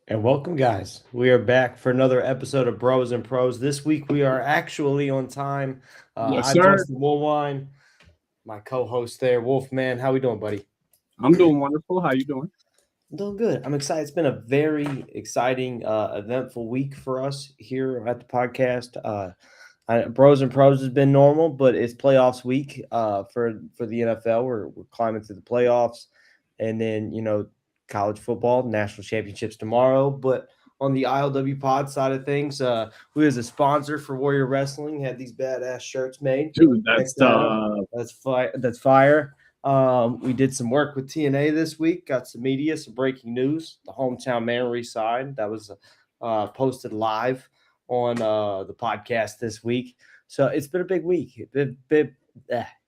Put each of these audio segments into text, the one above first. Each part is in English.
And welcome, guys. We are back for another episode of Bros and Pros. This week we are actually on time. Yes, I'm sir. Justin Woolwine, my co-host there, Wolfman. How we doing, buddy? I'm doing wonderful. How you doing? I'm doing good. I'm excited. It's been a very exciting, eventful week for us here at the podcast. Bros and Pros has been normal, but it's playoffs week for the NFL. We're climbing through the playoffs, and then college football national championships tomorrow. But on the ILW Pod side of things, we as a sponsor for Warrior Wrestling had these badass shirts made. Dude, Check that's that out. tough. That's fire. That's fire. We did some work with TNA this week. Got some media, some breaking news. The hometown memory side that was posted live on the podcast this week. So it's been a big week.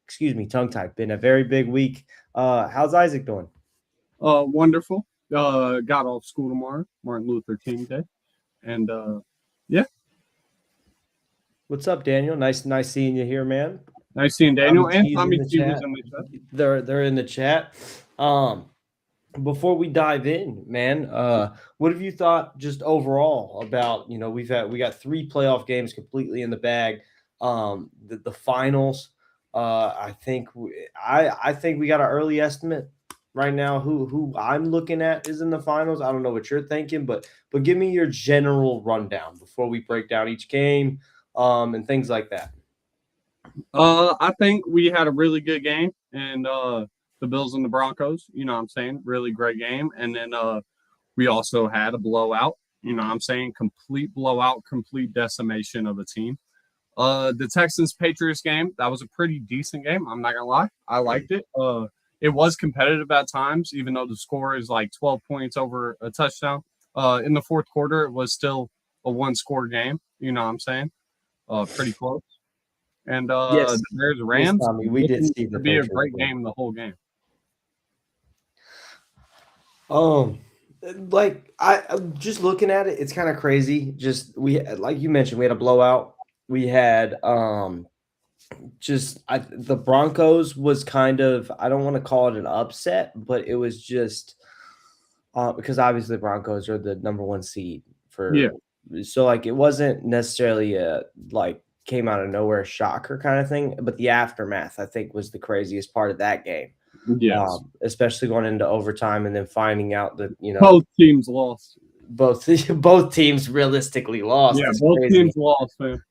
Excuse me, tongue tied. Been a very big week. How's Isaac doing? Wonderful. Got off school tomorrow, Martin Luther King Day, and yeah, What's up, Daniel? Nice seeing you here, man. nice seeing Tommy Daniel and T's in Tommy the T was chat. in the chat. They're in the chat. Um, Before we dive in, man, what have you thought just overall about, we got three playoff games completely in the bag. The finals, I think we got an early estimate right now who I'm looking at is in the finals. I don't know what you're thinking, but give me your general rundown before we break down each game, and things like that. I think we had a really good game, and the Bills and the Broncos. You know what I'm saying? Really great game, and then we also had a blowout. You know what I'm saying? Complete blowout, complete decimation of a team. The Texans Patriots game, that was a pretty decent game. I'm not gonna lie, I liked it. It was competitive at times, even though the score is like 12 points over a touchdown. In the fourth quarter, it was still a one-score game. You know what I'm saying? Pretty close. And Yes, the Bears yes, Rams Tommy, we did looking see to the be a Patriots great win. game the whole game. Um, like I'm just looking at it, it's kind of crazy. Just like you mentioned, we had a blowout. We had the Broncos was kind of, I don't want to call it an upset, but it was just because obviously the Broncos are the number one seed Yeah, for, so like it wasn't necessarily a like came out of nowhere shocker kind of thing, but the aftermath I think was the craziest part of that game, yes. especially going into overtime and then finding out that Both teams lost. both both teams realistically lost. Yeah, It's both crazy. teams lost, man.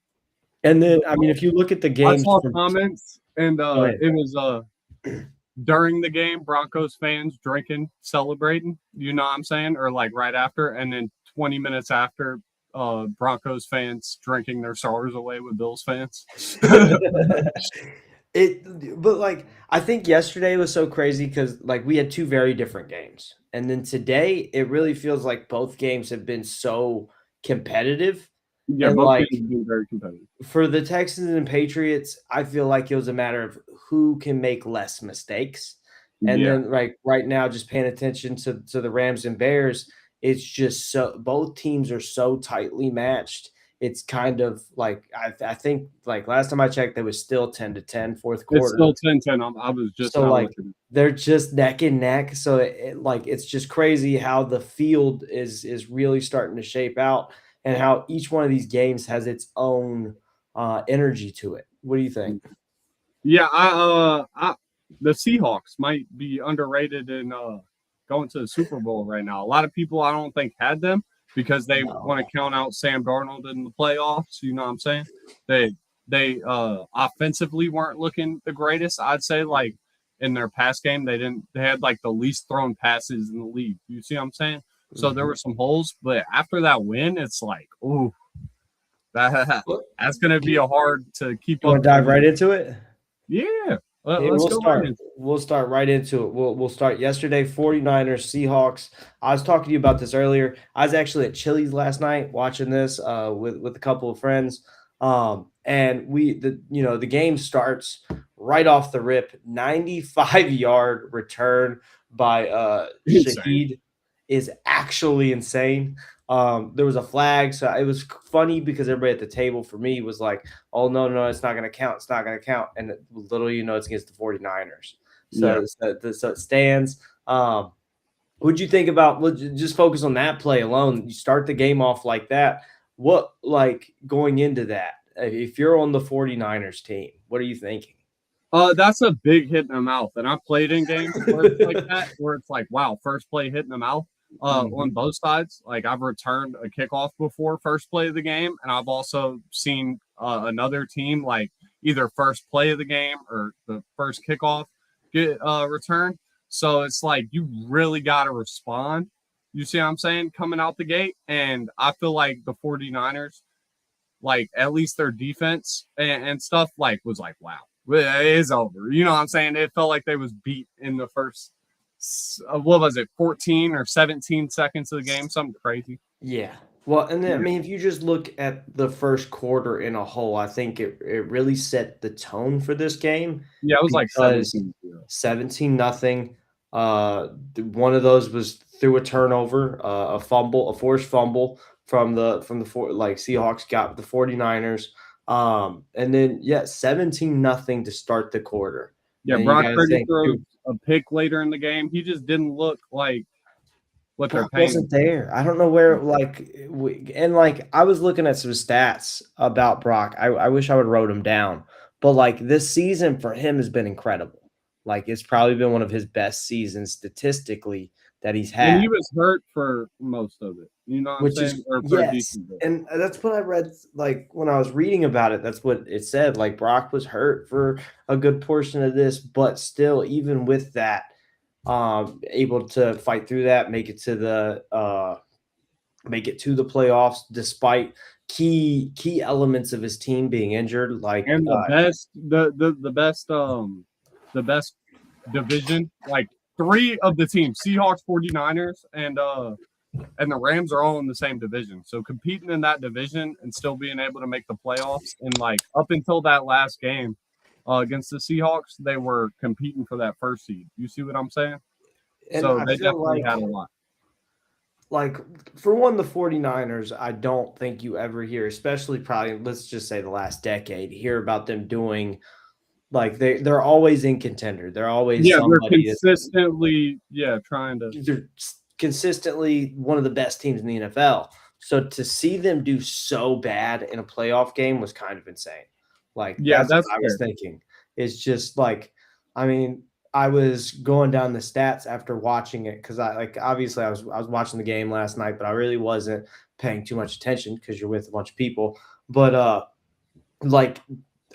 And then I mean, if you look at the I games saw from, comments, and go ahead. it was during the game, Broncos fans drinking, celebrating, you know what I'm saying? Or like right after, and then 20 minutes after, Broncos fans drinking their sorrows away with Bills fans. But like I think yesterday was so crazy because like we had two very different games, and then today it really feels like both games have been so competitive, Yeah, and both like games have been very competitive. for the Texans and Patriots, I feel like it was a matter of who can make less mistakes. And Yeah, then right now, just paying attention to the Rams and Bears, it's just so both teams are so tightly matched. It's kind of like I think like last time I checked, there was still 10-10 fourth it's quarter. still 10-10. I was just So now like looking. they're just neck and neck. So like it's just crazy how the field is really starting to shape out and how each one of these games has its own energy to it. What do you think? Yeah, the Seahawks might be underrated in going to the Super Bowl right now. A lot of people I don't think had them because they want No. to count out Sam Darnold in the playoffs. You know what I'm saying? They offensively weren't looking the greatest. I'd say like in their pass game, they had like the least thrown passes in the league. You see what I'm saying? So there Mhm. were some holes, but after that win, it's like, ooh, that Well, that's gonna be you a hard to keep want up to the dive right lead. into it? Yeah, Hey, let's go right in. We'll start right into it. We'll start yesterday, 49ers, Seahawks. I was talking to you about this earlier. I was actually at Chili's last night watching this with a couple of friends. And the game starts right off the rip. 95-yard return by Insane. Shaheed is actually insane. There was a flag, so it was funny because everybody at the table for me was like, oh, no, it's not going to count. It's not going to count. And little it's against the 49ers. Yeah. So it stands. What'd you think about? Let's just focus on that play alone. You start the game off like that. What, like, going into that, if you're on the 49ers team, what are you thinking? That's a big hit in the mouth, and I've played in games where it's like that, where it's like, wow, first play hit in the mouth. On Mhm. both sides, like I've returned a kickoff before first play of the game, and I've also seen another team like either first play of the game or the first kickoff get return. So it's like you really got to respond. You see what I'm saying? Coming out the gate, and I feel like the 49ers, like at least their defense and stuff, like was like, wow, it is over. You know what I'm saying? It felt like they was beat in the first, what was it, 14 or 17 seconds of the game, something crazy. Yeah. Well, and then, I Yeah, mean, if you just look at the first quarter in a whole, I think it really set the tone for this game yeah, it was like because 17-0. 17-0. One of those was through a turnover, a fumble, a forced fumble like Seahawks got the 49ers. And then yeah, 17-0 to start the quarter. Yeah, And you Brock got to Purdy think throws too, a pick later in the game. He just didn't look like what they're Brock paying him wasn't for. there. I don't know where, like, and like I was looking at some stats about Brock. I wish I would wrote them down, but like this season for him has been incredible. Like it's probably been one of his best seasons statistically that he's And had. he was hurt for most of it. You know what I'm Which is saying? Or for a yes, decent bit. and that's what I read, like, when I was reading about it, that's what it said, like, Brock was hurt for a good portion of this, but still, even with that, able to fight through that, make it to the playoffs despite key elements of his team being injured, like, And the best division, like three of the teams, Seahawks, 49ers, and the Rams are all in the same division. So competing in that division and still being able to make the playoffs, and like up until that last game against the Seahawks, they were competing for that first seed. You see what I'm saying? and So I they feel definitely had a like lot. like for one, the 49ers, I don't think you ever hear, especially probably let's just say the last decade, hear about them doing like they're always in contender. They're always Yeah, they're somebody that's consistently, trying to. they're consistently one of the best teams in the NFL. So to see them do so bad in a playoff game was kind of insane. Like Yeah, that's that's what I was fair. thinking. It's just like, I mean, I was going down the stats after watching it because I like obviously I was watching the game last night, but I really wasn't paying too much attention because you're with a bunch of people. But like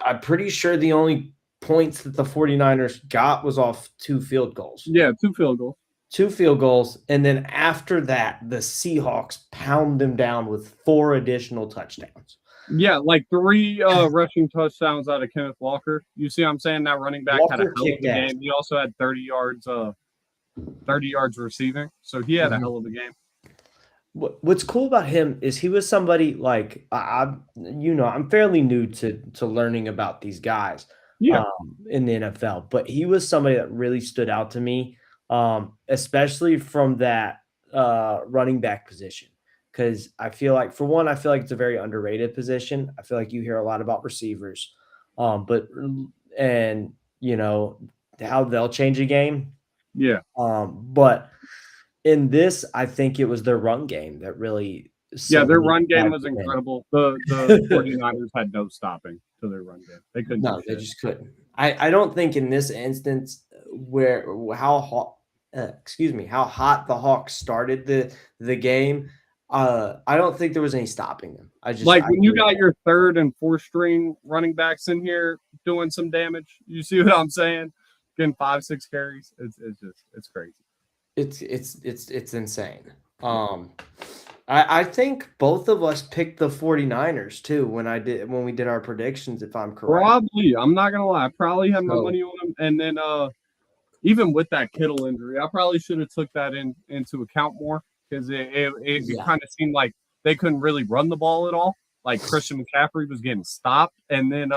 I'm pretty sure the only points that the 49ers got was off two field goals. Yeah, two field goals. Two field goals, and then after that, the Seahawks pound them down with four additional touchdowns. Yeah, like three rushing touchdowns out of Kenneth Walker. You see what I'm saying? That running back had a Walker hell of kicked a ass. game. He also had 30 yards receiving. So he had a Mhm. hell of a game. What's cool about him is he was somebody like I'm fairly new to learning about these guys Yeah. in the NFL, but he was somebody that really stood out to me, especially from that running back position. Because I feel like, for one, I feel like it's a very underrated position. I feel like you hear a lot about receivers, but and you know how they'll change a game. Yeah. But in this, I think it was their run game that really Yeah, their run game solidified was the win. incredible. The 49ers had no stopping to their run game. They couldn't do No, they shit. just couldn't. I don't think in this instance where how hot how hot the Hawks started the game, I don't think there was any stopping them. Like I when you really got your third and fourth string running backs in here doing some damage, you see what I'm saying? Getting 5, 6 carries. It's crazy. it's insane. I think both of us picked the 49ers too when we did our predictions, if I'm correct. Probably. I'm not gonna lie. I probably had my So money on them. And then even with that Kittle injury, I probably should have took that into account more because it yeah. kind of seemed like they couldn't really run the ball at all. Like Christian McCaffrey was getting stopped, and then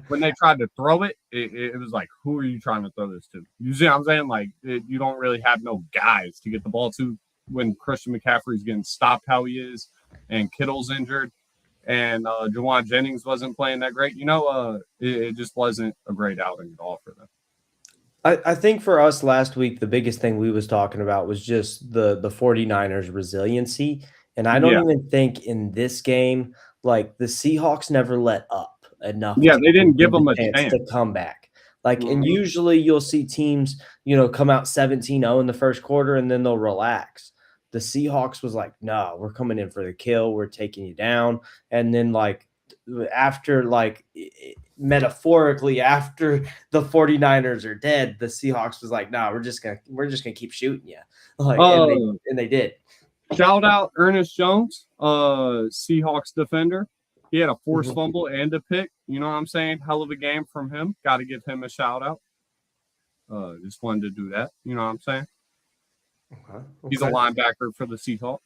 when they tried to throw it was like, who are you trying to throw this to? You see what I'm saying? Like you don't really have no guys to get the ball to when Christian McCaffrey's getting stopped how he is, and Kittle's injured, and Jawan Jennings wasn't playing that great. It just wasn't a great outing at all for them. I think for us last week, the biggest thing we was talking about was just the 49ers resiliency. And I don't Yeah, even think in this game, like the Seahawks never let up enough yeah, to they give didn't give them the them a chance chance. to come back. Like, and Mhm. usually you'll see teams, come out 17-0 in the first quarter and then they'll relax. The Seahawks was like, no, we're coming in for the kill. We're taking you down. And then like after metaphorically after the 49ers are dead, the Seahawks was like, "No, we're just gonna keep shooting you." Like, and they Uh, and they did. Shout out Ernest Jones, Seahawks defender. He had a forced Mhm. fumble and a pick. You know what I'm saying? Hell of a game from him. Got to give him a shout out. Just wanted to do that. You know what I'm saying? Okay. He's a Okay. linebacker for the Seahawks.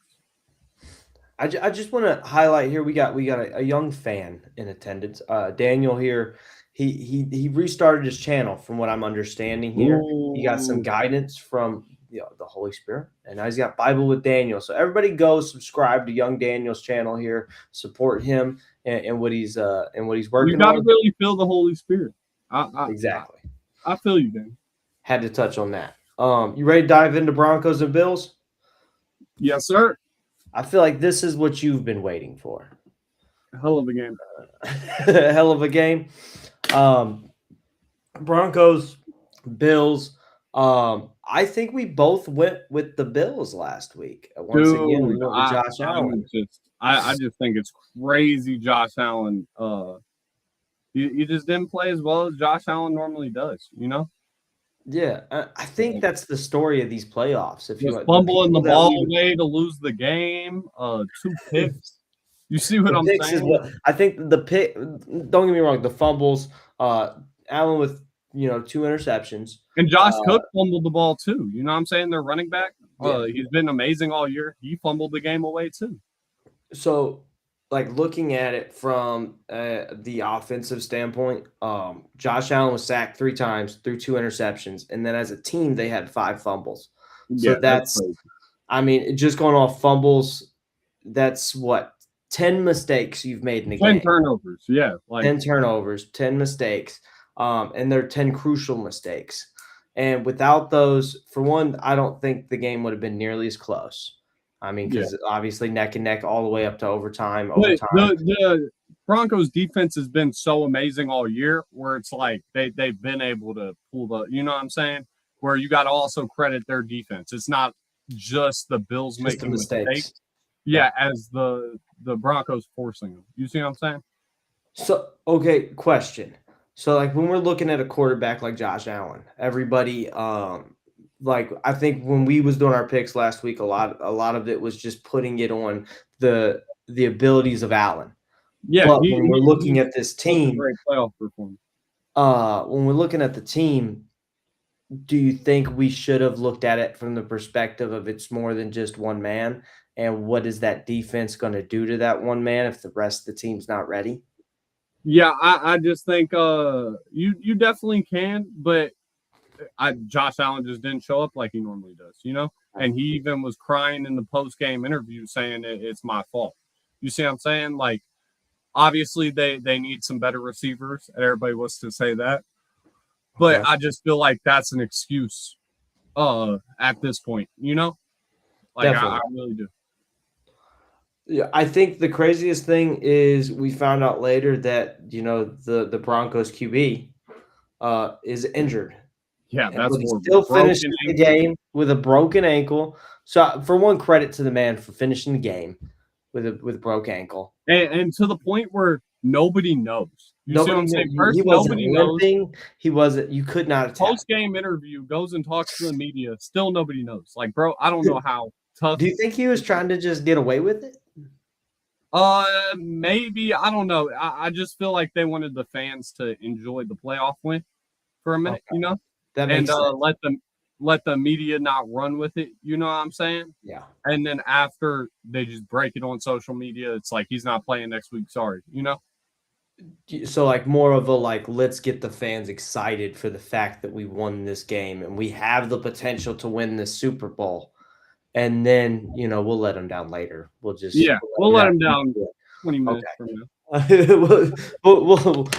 I just want to highlight here. We got a young fan in attendance. Daniel here. He restarted his channel from what I'm understanding here. He got some Ooh. guidance from the Holy Spirit, and now he's got Bible with Daniel. So everybody go subscribe to Young Daniel's channel here. Support him and what he's You working got to on. really feel the Holy Spirit. Exactly. I feel you, Dan. Had to touch on that. You ready to dive into Broncos and Bills? Yes, sir. I feel like this is what you've been waiting for. Hell of a game. Hell of a game. Um, Broncos, Bills. I think we both went with the Bills last week. Once again, we Dude, went with Josh Allen. I just think it's crazy Josh Allen. You just didn't play as well as Josh Allen normally does, you know? Yeah, I think that's the story of these playoffs. If you Just the fumbling the people that ball we away to lose the game, two picks. You see what the I'm picks is saying? what I think the pick. Don't get me wrong, the fumbles. Allen with 2 interceptions. And Josh Uh, Cook fumbled the ball too. You know what I'm saying? Their running back. yeah, He's been amazing all year. He fumbled the game away too. so, like, looking at it from, the offensive standpoint, Josh Allen was sacked 3 times, threw 2 interceptions, and then as a team, they had 5 fumbles. So Yeah, that's that's crazy. I mean, just going off fumbles, that's what? 10 mistakes you've made in a 10 game. turnovers. Yeah, like 10 turnovers, 10 mistakes, and they're 10 crucial mistakes. And without those, for one, I don't think the game would have been nearly as close. I mean, yeah. because obviously neck and neck all the way up to overtime. But Overtime. the Broncos defense has been so amazing all year where it's like they've been able to pull the, you know what I'm saying? Where you got to also credit their defense. It's not just the Bills Just the making mistakes. mistakes. Yeah, Yeah. as the Broncos forcing them. You see what I'm saying? So, okay, question. So, like, when we're looking at a quarterback like Josh Allen, everybody, like, I think when we was doing our picks last week, a lot of it was just putting it on the abilities of Allen. Yeah, But when we're looking he's at this such a team, great playoff performer. when we're looking at the team, do you think we should have looked at it from the perspective of it's more than just one man? And what is that defense going to do to that one man if the rest of the team's not ready? Yeah, I just think you definitely can, but Josh Allen just didn't show up like he normally does, you know? And he even was crying in the post game interview saying it's my fault. You see what I'm saying? Like, obviously, they need some better receivers, and everybody wants to say that. But Okay. I just feel like that's an excuse at this point, you know? Like, I Definitely. really do. Yeah, I think the craziest thing is we found out later that the Broncos QB is injured, Yeah, that's but he horrible. still finished Broken the ankle. game with a broken ankle. So for one, credit to the man for finishing the game with a broke ankle. And to the point where nobody knows. You see what Nobody I'm knew saying? he First, wasn't nobody knows. limping. He wasn't. You could not attack. Post game interview goes and talks to the media. Still nobody knows. Like, bro, I don't know Do how tough. do you think he was trying to just get away with it? Maybe I don't know. I just feel like they wanted the fans to enjoy the playoff win for a minute, Okay, that and makes sense. let the media not run with it. You know what I'm saying? Yeah. And then after they just break it on social media, it's like he's not playing next week. Sorry, you know. So like more of a like let's get the fans excited for the fact that we won this game and we have the potential to win this Super Bowl, and then we'll let them down later. We'll Yeah, let we'll them let have him peace down do it. 20 minutes Okay. from now. We'll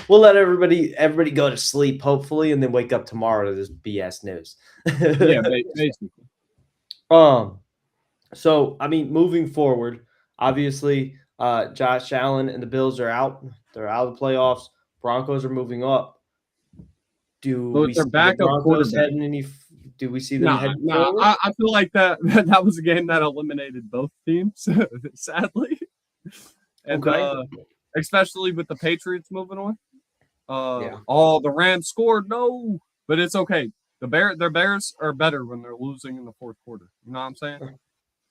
let everybody go to sleep, hopefully, and then wake up tomorrow to this BS news. Yeah, basically. um. So I mean, moving forward, obviously, Josh Allen and the Bills are out. They're out of the playoffs. Broncos are moving up. Do But with we their see the backup Broncos quarterback, heading any? Do we see them nah, heading nah. forward? I feel like that was a game that eliminated both teams, sadly, and Okay. especially with the Patriots moving on. Yeah. Oh, the Rams scored. No, but it's okay. Their Bears are better when they're losing in the fourth quarter. You know what I'm saying?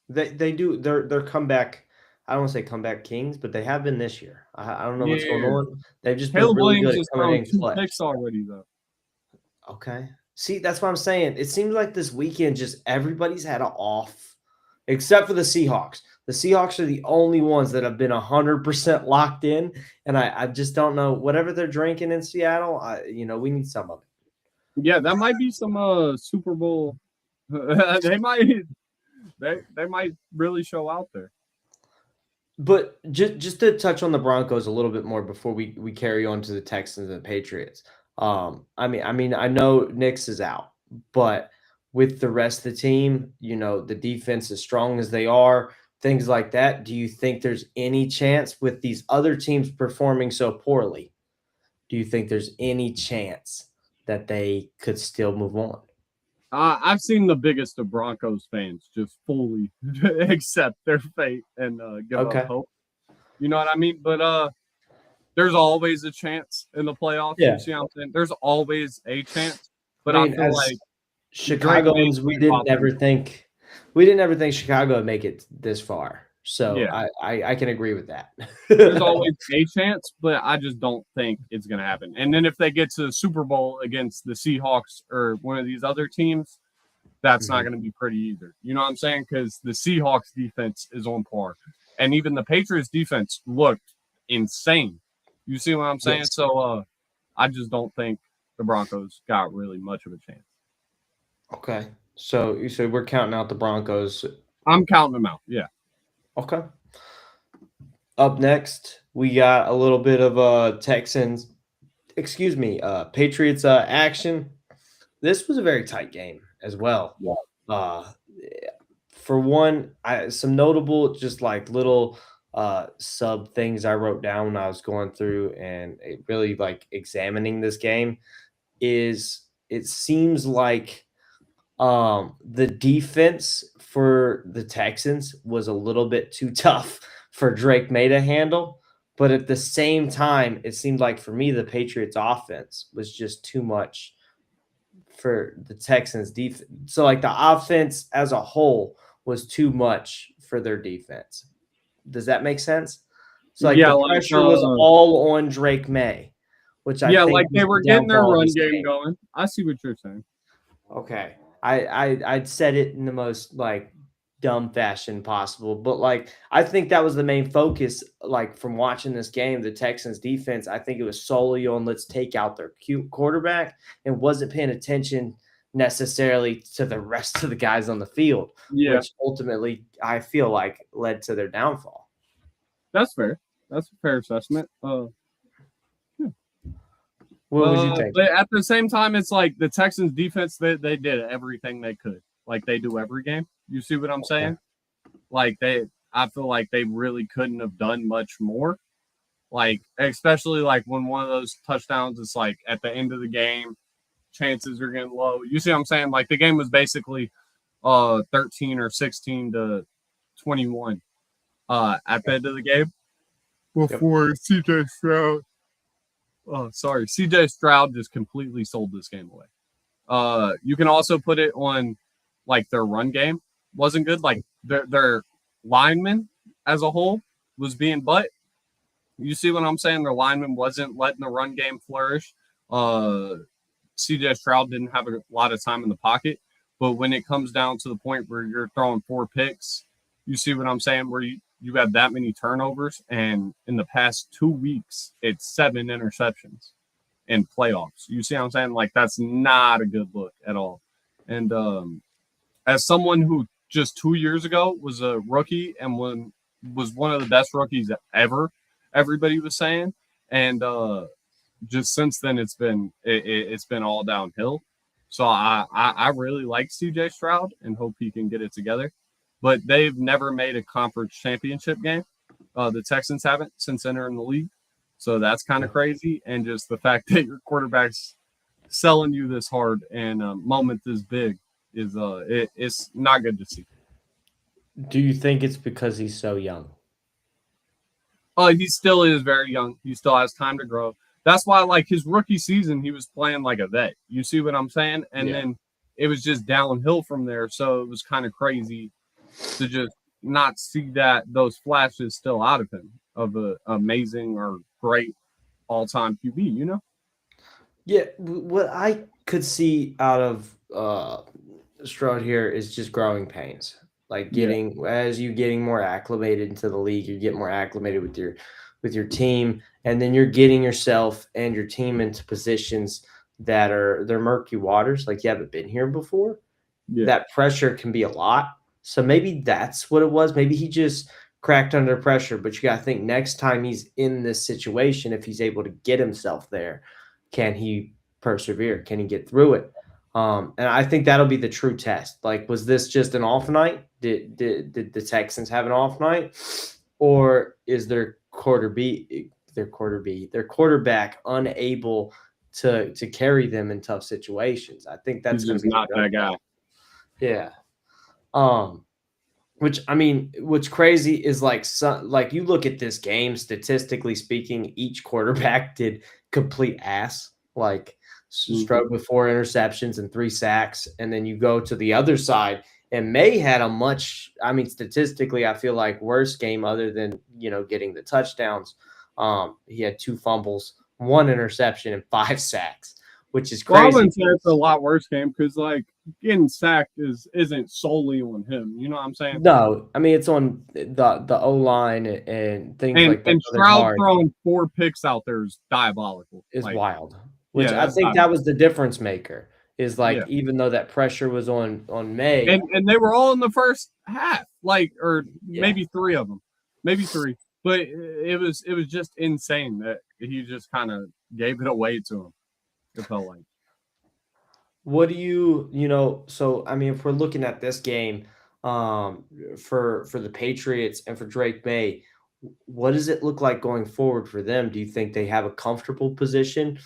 They do their comeback. I don't want to say comeback kings, but they have been this year. I don't know what's going Yeah. on. They've just been Caleb really good Williams at has coming thrown in 2 clutch. picks already, though. Okay. See, that's what I'm saying. It seems like this weekend, just everybody's had an off, except for the Seahawks. The Seahawks are the only ones that have been 100% locked in, and I just don't know whatever they're drinking in Seattle. We need some of it. Yeah, that might be some Super Bowl. they might they might really show out there. But just to touch on the Broncos a little bit more before we carry on to the Texans and Patriots. I know Nix is out, but with the rest of the team, the defense as strong as they are, things like that. Do you think there's any chance with these other teams performing so poorly? Do you think there's any chance that they could still move on? I've seen the biggest of Broncos fans just fully accept their fate and give up Okay. hope. You know what I mean? But there's always a chance in the playoffs. Yeah. You see what I'm saying? There's always a chance. But I I mean, feel as like Drake May Chicagoans, we didn't ever think Chicago would make it this far. So Yeah. I can agree with that. There's always a chance, but I just don't think it's going to happen. And then if they get to the Super Bowl against the Seahawks or one of these other teams, that's not going to be pretty either. You know what I'm saying? Because the Seahawks defense is on par. And even the Patriots defense looked insane. You see what I'm saying? Yes. So I just don't think the Broncos got really much of a chance. Okay. So you said we're counting out the Broncos. I'm counting them out. Yeah. Okay. Up next, we got a little bit of Patriots action. This was a very tight game as well. Yeah. For one, some notable just like little sub things I wrote down when I was going through and really like examining this game is it seems like the defense for the Texans was a little bit too tough for Drake May to handle. But at the same time, it seemed like for me, the Patriots offense was just too much for the Texans defense. So like the offense as a whole was too much for their defense. Does that make sense? So like the pressure was all on Drake May, which I think like they were getting their run game going. I see what you're saying. Okay. I'd said it in the most like dumb fashion possible, but like I think that was the main focus. Like from watching this game, the Texans defense, I think it was solely on let's take out their cute quarterback and wasn't paying attention necessarily to the rest of the guys on the field, which ultimately I feel like led to their downfall. That's fair. That's a fair assessment. What would you think? But at the same time, it's like the Texans defense, they did everything they could. Like they do every game. You see what I'm saying? Like I feel like they really couldn't have done much more. Like, especially like when one of those touchdowns is like at the end of the game, chances are getting low. You see what I'm saying? Like the game was basically 13 or 16 to 21 at the end of the game before CJ Stroud. Oh, sorry. CJ Stroud just completely sold this game away. You can also put it on like their run game wasn't good. Like their linemen as a whole was being butt. You see what I'm saying? Their lineman wasn't letting the run game flourish. CJ Stroud didn't have a lot of time in the pocket. But when it comes down to the point where you're throwing 4 picks, you see what I'm saying? Where you have that many turnovers, and in the past 2 weeks, it's 7 interceptions in playoffs. You see what I'm saying? Like, that's not a good look at all. And as someone who just 2 years ago was a rookie and was one of the best rookies ever, everybody was saying, and just since then it's been all downhill. So I really like CJ Stroud and hope he can get it together. But they've never made a conference championship game. The Texans haven't since entering the league. So that's kind of crazy. And just the fact that your quarterback's selling you this hard and a moment this big is it's not good to see. Do you think it's because he's so young? He still is very young. He still has time to grow. That's why, like his rookie season, he was playing like a vet. You see what I'm saying? And then it was just downhill from there. So it was kind of crazy to just not see that those flashes still out of him of a amazing or great all-time QB. You know? Yeah, what I could see out of Stroud here is just growing pains. Like Yeah. getting more acclimated into the league, you get more acclimated with your team, and then you're getting yourself and your team into positions that they're murky waters, like you haven't been here before. Yeah. That pressure can be a lot. So maybe that's what it was. Maybe he just cracked under pressure, but you got to think next time he's in this situation, if he's able to get himself there, can he persevere? Can he get through it? And I think that'll be the true test. Like, was this just an off night? Did the Texans have an off night, or is their quarterback unable to carry them in tough situations? I think that's He's going to just be not that guy. yeah. Um, which I mean, what's crazy is like you look at this game statistically speaking, each quarterback did complete ass. Like Stroud with 4 interceptions and 3 sacks, and then you go to the other side, and May had a much, I mean, statistically, I feel like worse game other than getting the touchdowns. He had 2 fumbles, 1 interception, and 5 sacks, which is Well, I crazy. wouldn't say it's a lot worse game because like getting sacked isn't solely on him. You know what I'm saying? No, I mean it's on the O line and things like that. And So they're Stroud hard. throwing 4 picks out there is diabolical. Is Like, wild. Which yeah, I that's think that diabolical. was the difference maker. Is Yeah, like even though that pressure was on May, and they were all in the first half, like or yeah. maybe 3 of them, maybe 3. But it was just insane that he just kind of gave it away to him. It felt like. What do so I mean if we're looking at this game for the Patriots and for Drake May, what does it look like going forward for them? Do you think they have a comfortable position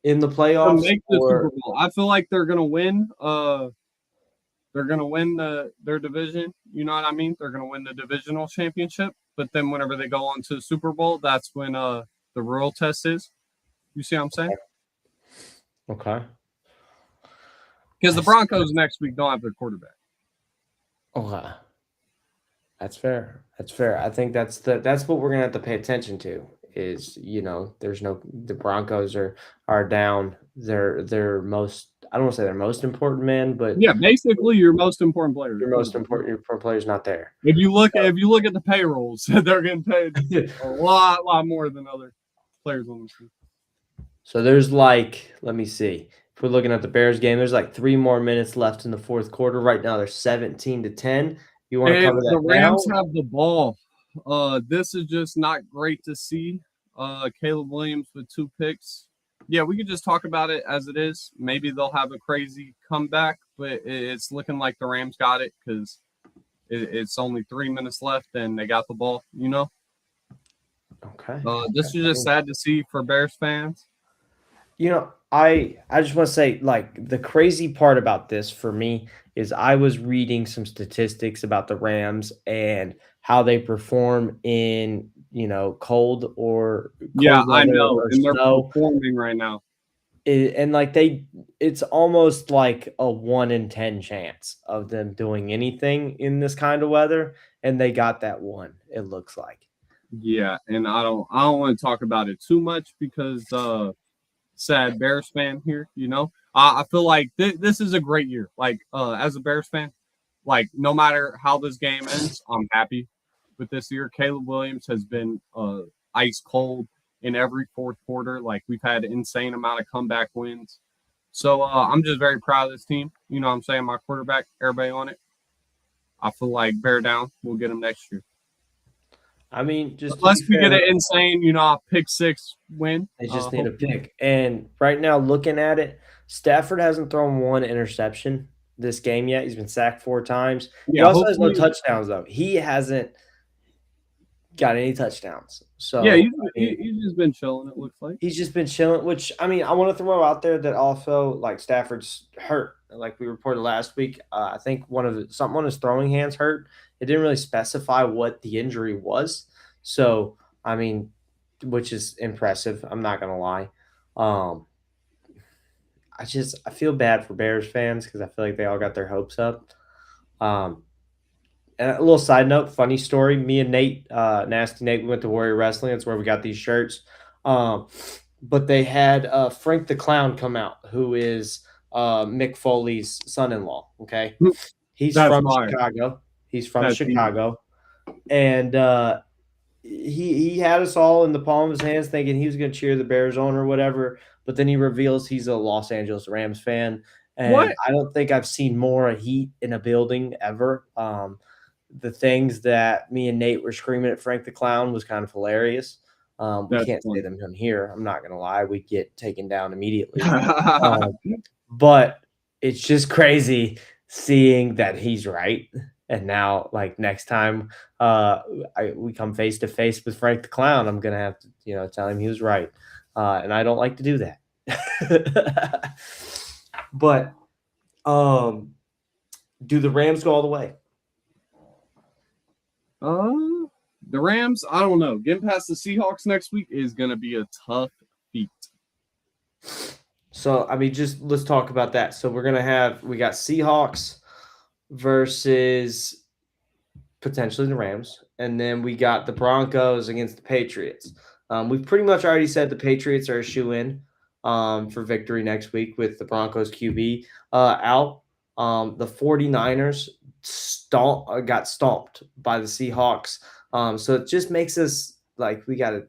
in the To playoffs make the or Super Bowl, I feel like they're gonna win. They're gonna win their division. You know what I mean? They're gonna win the divisional championship. But then whenever they go on to the Super Bowl, that's when the real test is. You see what I'm saying? okay. Because the Broncos next week don't have their quarterback. Okay. That's fair. That's fair. I think that's what we're gonna have to pay attention to. Is there's the Broncos are down. Their most I don't want to say their most important man, but Yeah, basically your most important player. your most important player's not there. If you look at the payrolls, they're getting paid a lot more than other players on the team. So there's like, let me see. If we're looking at the Bears game, there's like 3 more minutes left in the fourth quarter. Right now they're 17-10. You want to And cover that the Rams now? have the ball. This is just not great to see. Caleb Williams with 2 picks. Yeah, we could just talk about it as it is. Maybe they'll have a crazy comeback, but it's looking like the Rams got it because it's only 3 minutes left and they got the ball. Okay. This is just sad to see for Bears fans. I just want to say, like, the crazy part about this for me is I was reading some statistics about the Rams and how they perform in, cold Yeah, I weather know, or and they're snow. performing right now. And like it's almost like a 1 in 10 chance of them doing anything in this kind of weather. And they got that one, it looks like. Yeah, and I don't want to talk about it too much because sad Bears fan here. I feel like this is a great year. Like as a Bears fan, like no matter how this game ends, I'm happy with this year. Caleb Williams has been ice cold in every fourth quarter. Like we've had an insane amount of comeback wins. So I'm just very proud of this team. You know what I'm saying? My quarterback, everybody on it. I feel like bear down. We'll get him next year. I mean, just to be Unless we fair, get an insane, pick six win. they just need a Hopefully. pick. And right now, looking at it, Stafford hasn't thrown one interception this game yet. He's been sacked 4 times. He Yeah, also has no hopefully. touchdowns, though. He hasn't got any touchdowns. Yeah, So, I mean, he's just been chilling. It looks like. he's just been chilling, which, I mean, I want to throw out there that also, like, Stafford's hurt. Like we reported last week, I think something on his throwing hands hurt. It didn't really specify what the injury was. So, I mean, which is impressive. I'm not gonna lie. Um, I feel bad for Bears fans because I feel like they all got their hopes up. Um, and a little side note, funny story. Me and Nate, Nasty Nate, we went to Warrior Wrestling. That's where we got these shirts. But they had Frank the Clown come out, who is Mick Foley's son-in-law. Okay, he's That's from fire. Chicago. He's from That's Chicago, and he had us all in the palm of his hands, thinking he was going to cheer the Bears on or whatever. But then he reveals he's a Los Angeles Rams fan, and what? I don't think I've seen more heat in a building ever. The things that me and Nate were screaming at Frank the Clown was kind of hilarious. We That's can't say funny. them on here. I'm not going to lie. We'd get taken down immediately. But it's just crazy seeing that he's right. And now, like next time we come face to face with Frank the Clown, I'm going to have to, tell him he was right. And I don't like to do that. But do the Rams go all the way? The Rams, I don't know. Getting past the Seahawks next week is going to be a tough feat. So, I mean, just let's talk about that. So, we got Seahawks versus potentially the Rams, and then we got the Broncos against the Patriots. We've pretty much already said the Patriots are a shoe-in for victory next week with the Broncos QB out. The 49ers got stomped by the Seahawks. So it just makes us we got to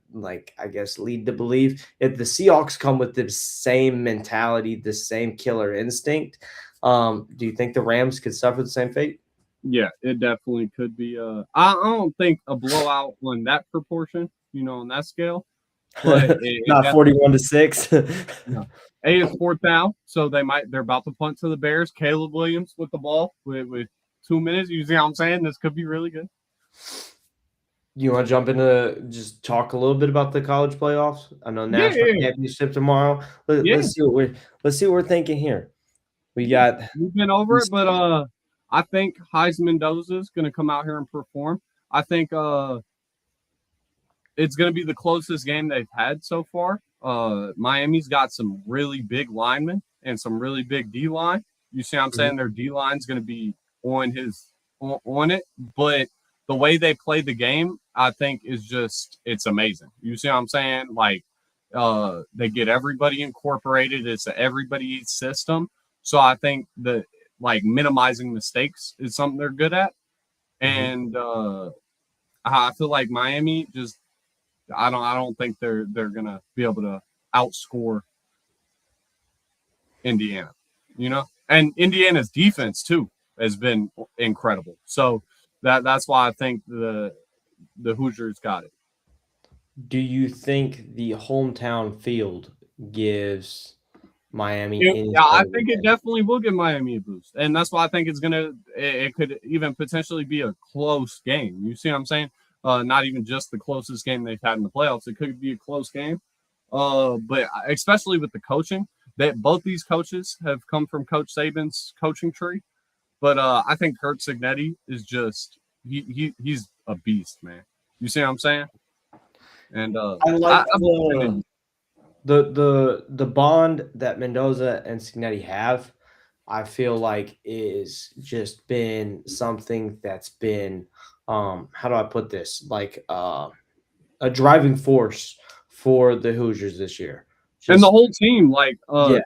I guess lead to believe if the Seahawks come with the same mentality, the same killer instinct, do you think the Rams could suffer the same fate? Yeah, it definitely could be. I don't think a blowout on that proportion, on that scale. But Not 41-6. No. It's fourth down, so they're about to punt to the Bears. Caleb Williams with the ball with 2 minutes. You see how I'm saying? This could be really good. You want to jump into just talk a little bit about the college playoffs? I know national championship tomorrow. Let's see what we're thinking here. We've been over it, but I think Heisman Mendoza is going to come out here and perform. I think it's going to be the closest game they've had so far. Miami's got some really big linemen and some really big D-line. You see what I'm saying? Their D-line's going to be on it, but the way they play the game, I think, is it's amazing. You see what I'm saying? They get everybody incorporated. It's an everybody eats system. So I think that minimizing mistakes is something they're good at. And I feel like Miami I don't think they're gonna be able to outscore Indiana, and Indiana's defense too has been incredible. So that's why I think the Hoosiers got it. Do you think the hometown field gives Miami Yeah, I think it definitely will give Miami a boost, and that's why I think it could even potentially be a close game. You see what I'm saying? Not even just the closest game they've had in the playoffs. It could be a close game. But especially with the coaching, that both these coaches have come from Coach Saban's coaching tree. But I think Kurt Cignetti is he's a beast, man. You see what I'm saying? And I like the bond that Mendoza and Cignetti have. I feel like is just been something that's been how do I put this? A driving force for the Hoosiers this year. And the whole team,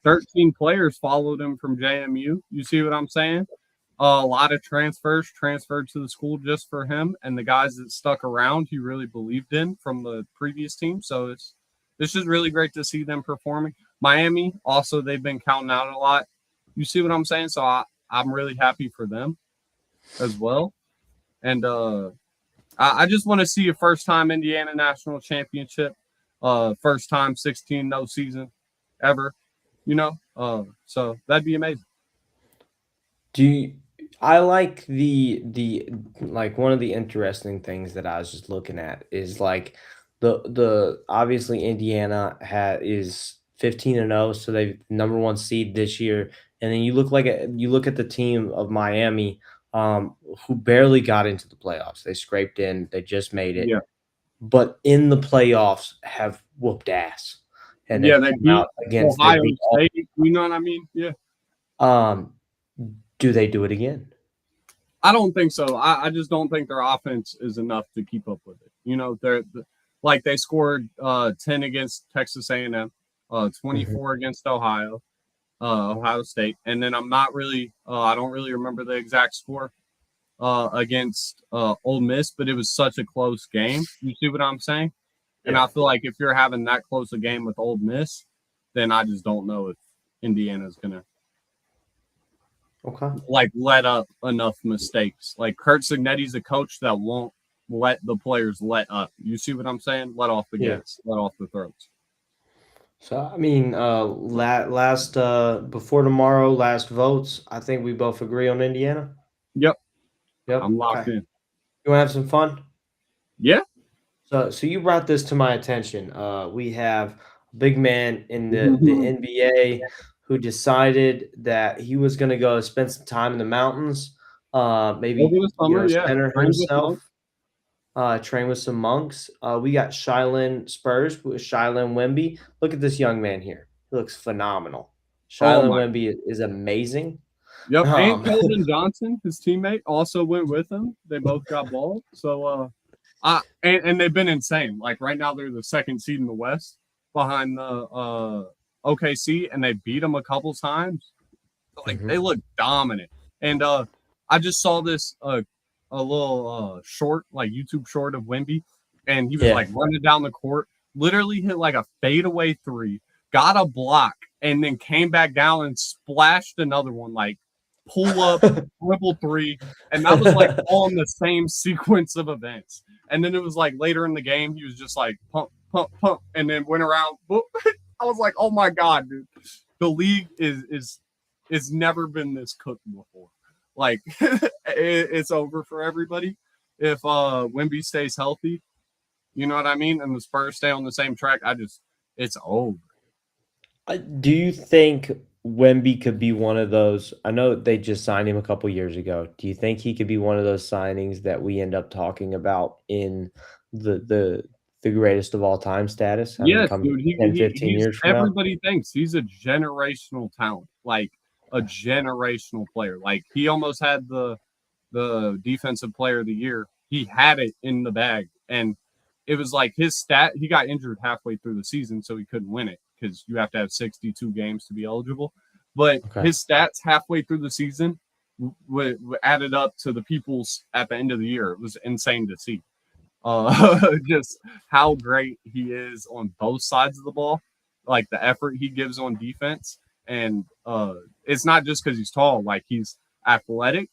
13 players followed him from JMU. You see what I'm saying? A lot of transfers transferred to the school just for him, and the guys that stuck around, he really believed in from the previous team. So it's just really great to see them performing. Miami, also, they've been counting out a lot. You see what I'm saying? So I'm really happy for them as well. And I just want to see a first-time Indiana national championship, first time 16-0 season ever. So that'd be amazing. Do you, I like the like one of the interesting things that I was just looking at is like the obviously Indiana is 15-0, so they number one seed this year, and then you look at the team of Miami, who barely got into the playoffs. They scraped in, they just made it, Yeah, but in the playoffs have whooped ass, and they've yeah, they come out beat against they Ohio beat all. State. You know what I mean? Yeah. Um, do they do it again? I don't think so. I just don't think their offense is enough to keep up with it. Like they scored 10 against Texas A&M, 24 against Ohio State, and then I don't really remember the exact score against Ole Miss, but it was such a close game. You see what I'm saying? And Yeah. I feel like if you're having that close a game with Ole Miss, then I just don't know if Indiana's gonna Okay. like let up enough mistakes. Like Kurt Cignetti's a coach that won't let the players let up. You see what I'm saying? Let off the Yeah. gas, let off the throats. So I mean, last before tomorrow, last votes. I think we both agree on Indiana. Yep, Yep. I'm Okay. locked in. You want to have some fun? Yeah. So you brought this to my attention. We have a big man in the NBA who decided that he was going to go spend some time in the mountains. Over Maybe the summer, yeah. center Trained with Monk. himself. Train with some monks. We got Shylin Spurs with Shylin Wemby. Look at this young man here. He looks phenomenal. Oh Shylin my. Wemby is amazing. Yep. And Um, Keldon Johnson, his teammate, also went with him. They both got balls. So and they've been insane. Like right now they're the second seed in the West behind the OKC, and they beat them a couple times. Like they look dominant. And I just saw this a little short, like YouTube short of Wemby, and he was yeah. like running down the court, literally hit like a fadeaway three, got a block, and then came back down and splashed another one, like pull up, dribble three, and that was like all in the same sequence of events. And then it was like later in the game, he was just like pump, pump, pump, and then went around. I was like, oh my god, dude, the league is it's never been this cooked before. Like it's over for everybody if Wemby stays healthy. You know what I mean? And the Spurs stay on the same track. It's over. Do you think Wemby could be one of those? I know they just signed him a couple years ago. Do you think he could be one of those signings that we end up talking about in the greatest of all time status? I mean, Yes, come dude. 10, 15 He's years from now? everybody thinks he's a generational talent, like a generational player. Like he almost had the defensive player of the year. He had it in the bag, and it was like his stat. He got injured halfway through the season, so he couldn't win it because you have to have 62 games to be eligible. But Okay. his stats halfway through the season added up to the people's at the end of the year. It was insane to see. Just how great he is on both sides of the ball, like the effort he gives on defense, and it's not just because he's tall. Like he's athletic.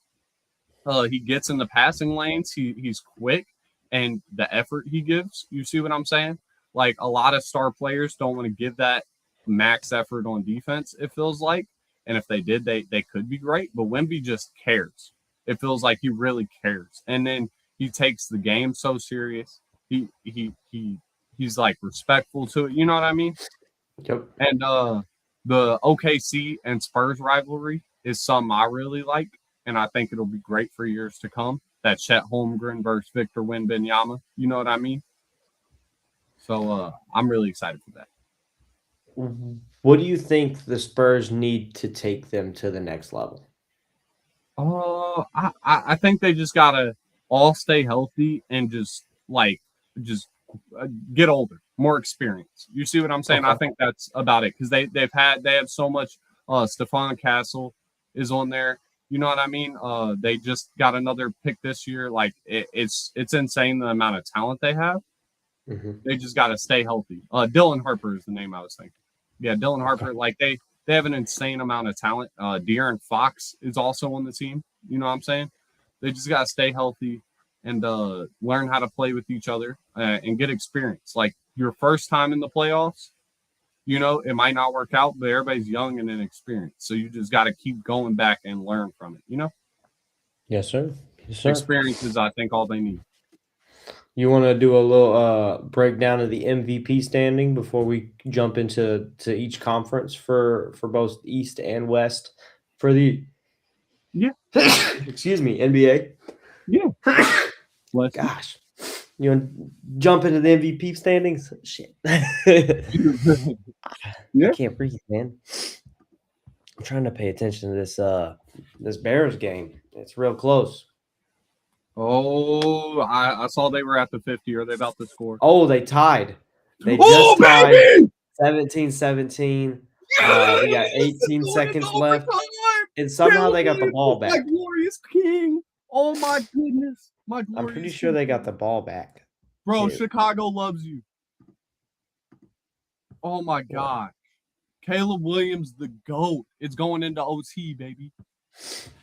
He gets in the passing lanes. He's quick, and the effort he gives. You see what I'm saying? Like a lot of star players don't want to give that max effort on defense. It feels like, and if they did, they could be great. But Wemby just cares. It feels like he really cares, and then he takes the game so serious. He's like respectful to it. You know what I mean? Yep. And the OKC and Spurs rivalry is something I really like, and I think it'll be great for years to come. That Chet Holmgren versus Victor Wembanyama. You know what I mean? So I'm really excited for that. What do you think the Spurs need to take them to the next level? I think they just gotta all stay healthy and just get older, more experience. You see what I'm saying? I Okay. think that's about it because they have so much. Stephon Castle is on there. You know what I mean? They just got another pick this year. Like it's insane the amount of talent they have. They just got to stay healthy. Dylan Harper is the name I was thinking. Yeah, Dylan Harper. Okay. Like they have an insane amount of talent. De'Aaron Fox is also on the team. You know what I'm saying? They just got to stay healthy and learn how to play with each other and get experience. Like your first time in the playoffs, it might not work out, but everybody's young and inexperienced. So you just got to keep going back and learn from it. Yes, sir. Yes, sir. Experience is, I think, all they need. You want to do a little breakdown of the MVP standing before we jump into each conference for both East and West for the excuse me, NBA. Yeah. Gosh. You want to jump into the MVP standings? Shit. Yeah. I can't breathe, man. I'm trying to pay attention to this Bears game. It's real close. Oh, I saw they were at the 50. Are they about to score? Oh, they tied. They just tied 17-17. We got 18 seconds left. And somehow they got the ball back. My glorious king. Oh, my goodness. I'm pretty sure they got the ball back. Bro, too. Chicago loves you. Oh, my God. Caleb Williams, the GOAT. It's going into OT, baby.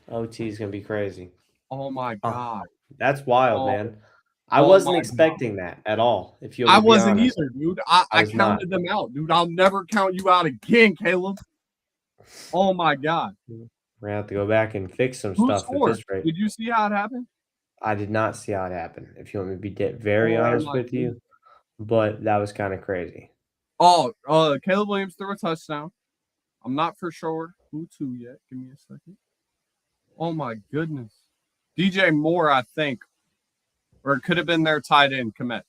OT is going to be crazy. Oh, my God. That's wild, man. I wasn't expecting that at all. If you, I wasn't either, dude. I counted them out, dude. I'll never count you out again, Caleb. Oh my God. We're gonna have to go back and fix some stuff at this rate. Did you see how it happened? I did not see how it happened. If you want me to be very honest with you, but that was kind of crazy. Oh, Caleb Williams threw a touchdown. I'm not for sure who to yet. Give me a second. Oh my goodness. DJ Moore, I think. Or it could have been their tight end, Komet.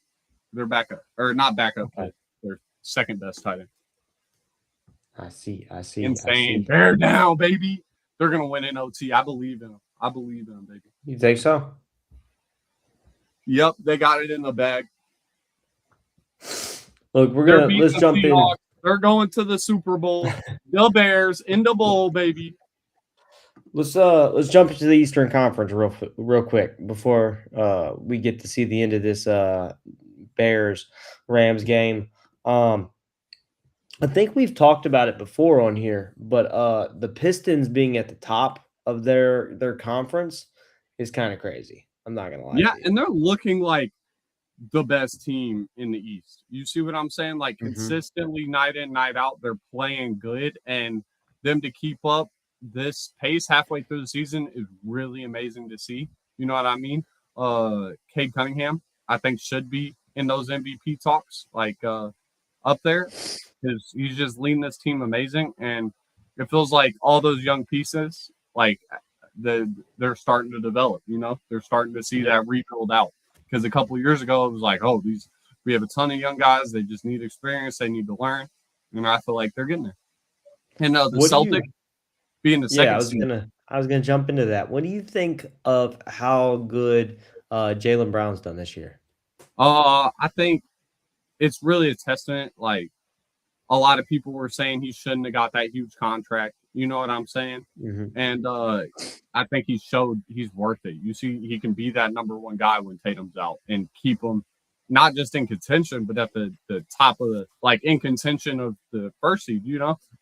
Their backup. Or not backup, but their second best tight end. I see. Insane. Bear down, baby. They're going to win in OT. I believe in them. Baby. You think so? Yep, they got it in the bag. Look, let's jump Seahawks. In. They're going to the Super Bowl. The Bears in the bowl, baby. Let's jump into the Eastern Conference real quick before we get to see the end of this Bears-Rams game. I think we've talked about it before on here, but the Pistons being at the top of their conference is kind of crazy. I'm not gonna lie. Yeah, and they're looking like the best team in the East. You see what I'm saying? Like consistently, night in, night out, they're playing good, and them to keep up this pace halfway through the season is really amazing to see. You know what I mean? Cade Cunningham, I think, should be in those MVP talks, like up there, because he's just leading this team amazing. And it feels like all those young pieces, like they're starting to develop. They're starting to see that rebuild out. Because a couple of years ago, it was like, we have a ton of young guys. They just need experience. They need to learn. And I feel like they're getting there. And the Celtics being the second I was gonna jump into that. What do you think of how good Jaylen Brown's done this year? I think it's really a testament. Like a lot of people were saying he shouldn't have got that huge contract. You know what I'm saying? Mm-hmm. And I think he showed he's worth it. You see, he can be that number one guy when Tatum's out and keep him not just in contention, but at the top of in contention of the first seed,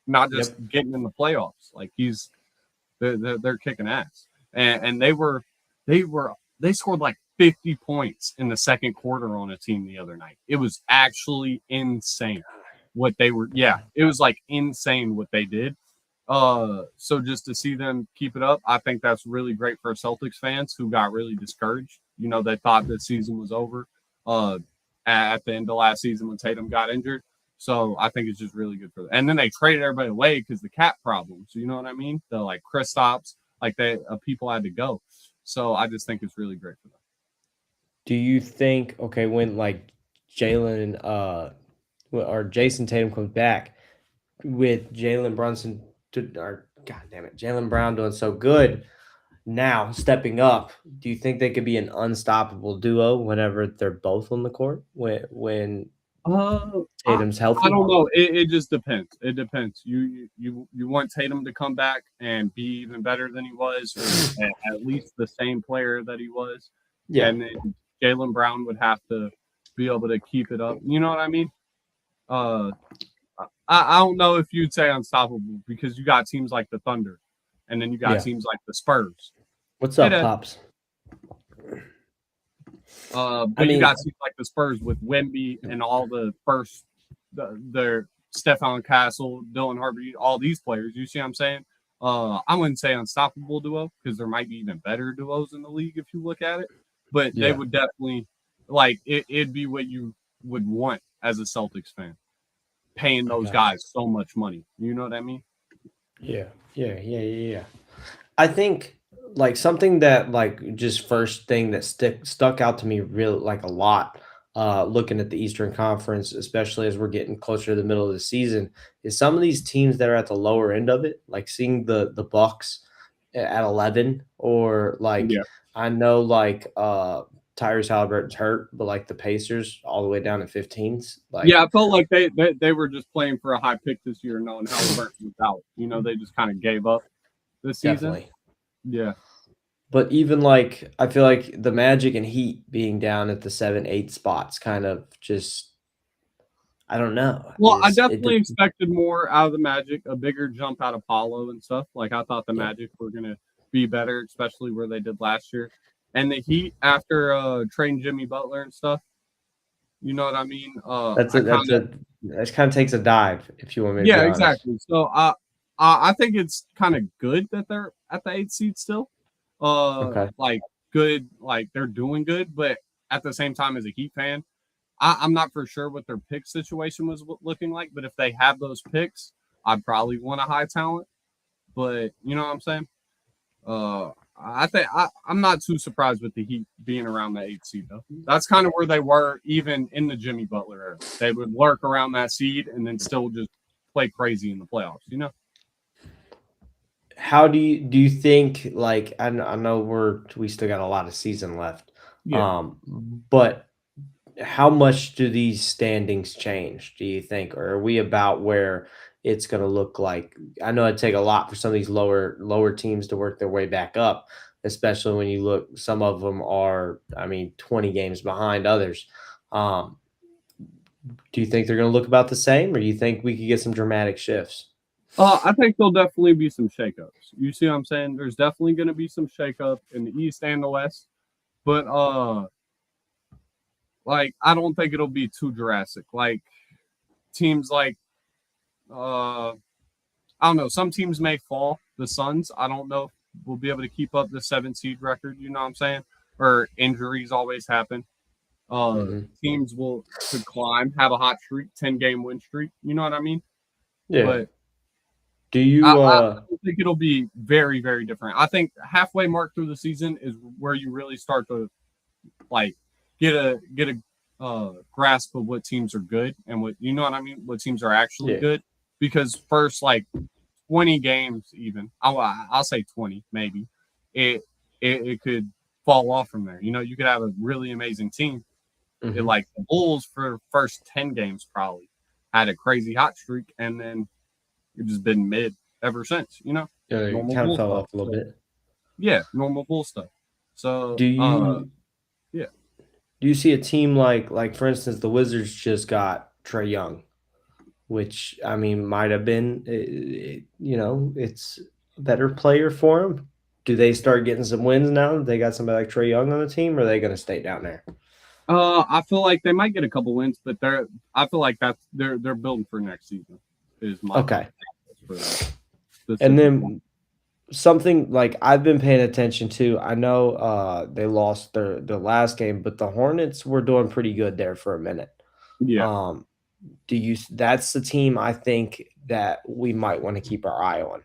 not just getting in the playoffs. Like they're kicking ass. And they scored like 50 points in the second quarter on a team the other night. It was actually insane what they were. Yeah, it was like insane what they did. So just to see them keep it up, I think that's really great for Celtics fans who got really discouraged. They thought this season was over at the end of last season when Tatum got injured. So I think it's just really good for them. And then they traded everybody away because the cap problems. You know what I mean? The Kristaps, people had to go. So I just think it's really great for them. Do you think when Jalen or Jason Tatum comes back with Jalen Brown doing so good now, stepping up, do you think they could be an unstoppable duo whenever they're both on the court when Tatum's healthy? I don't know. It just depends. It depends. You want Tatum to come back and be even better than he was, or at least the same player that he was. Yeah. And then Jaylen Brown would have to be able to keep it up. You know what I mean? I don't know if you'd say unstoppable because you got teams like the Thunder, and then you got teams like the Spurs. What's up, Pops? But I you mean, got teams like the Spurs with Wemby and all the first, their Stephon Castle, Dylan Harvey, all these players. You see what I'm saying? I wouldn't say unstoppable duo because there might be even better duos in the league if you look at it. But they yeah, would definitely like it'd be what you would want as a Celtics fan, paying I those got you. guys so much money. You know what I mean? Yeah. I think like something that like just first thing that stuck out to me real like a lot looking at the Eastern Conference, especially as we're getting closer to the middle of the season, is some of these teams that are at the lower end of it, like seeing the Bucks at 11 or like Yeah. I know like Tyrese Halliburton's hurt, but like the Pacers all the way down to 15s, like Yeah, I felt like they were just playing for a high pick this year, knowing Halliburton was out. You know, they just kind of gave up this season. definitely. Yeah. But even like I feel like the Magic and Heat being down at the 7, 8 spots kind of just I don't know. Well, I Is it definitely expected more out of the Magic, a bigger jump out of Paulo and stuff. Like I thought the yeah. Magic were gonna be better, especially where they did last year. And the Heat after trading Jimmy Butler and stuff, you know what I mean? That's I a kind that's of a that kind of takes a dive if you want me to be yeah, honest. exactly. So I think it's kind of good that they're at the 8th seed still. Okay. Like good, like they're doing good, but at the same time, as a Heat fan, I'm not for sure what their pick situation was looking like. But if they have those picks, I'd probably want a high talent. But you know what I'm saying? I think I'm not too surprised with the Heat being around the 8th seed though. That's kind of where they were even in the Jimmy Butler era. They would lurk around that seed and then still just play crazy in the playoffs. You know? How do you think like I know we still got a lot of season left. Yeah. But how much do these standings change, do you think? Or are we about where it's going to look like? I know it'd take a lot for some of these lower teams to work their way back up, especially when you look, some of them are, I mean, 20 games behind others. Um, do you think they're going to look about the same, or you think we could get some dramatic shifts? I think there'll definitely be some shakeups. You see what I'm saying? There's definitely going to be some shakeup in the East and the West, but like I don't think it'll be too drastic. Like teams like I don't know. Some teams may fall. The Suns, I don't know if we'll be able to keep up the 7 seed record. You know what I'm saying? Or injuries always happen. Hmm. Teams could climb, have a hot streak, 10-game win streak. You know what I mean? Yeah. But Do I don't think it'll be very, very different. I think halfway mark through the season is where you really start to like get a grasp of what teams are good and what you know what I mean, what teams are actually yeah. good. Because first, like 20 games, even I'll say 20, maybe it it could fall off from there. You know, you could have a really amazing team. Hmm. Like the Bulls for first 10 games probably had a crazy hot streak, and then it's just been mid ever since. You know, Yeah, it normal kind of Bull fell stuff. off a little So bit. yeah, normal Bull stuff. So Do you yeah. do you see a team like for instance the Wizards just got Trey Young, which I mean might have been it's a better player for him. Do they start getting some wins now that they got somebody like Trey Young on the team, or are they going to stay down there? I feel like they might get a couple wins, but I feel like they're building for next season. Is my Okay, for that and specifically. then something like I've been paying attention to. I know they lost their last game, but the Hornets were doing pretty good there for a minute. Yeah, Um, do you? That's the team I think that we might want to keep our eye on,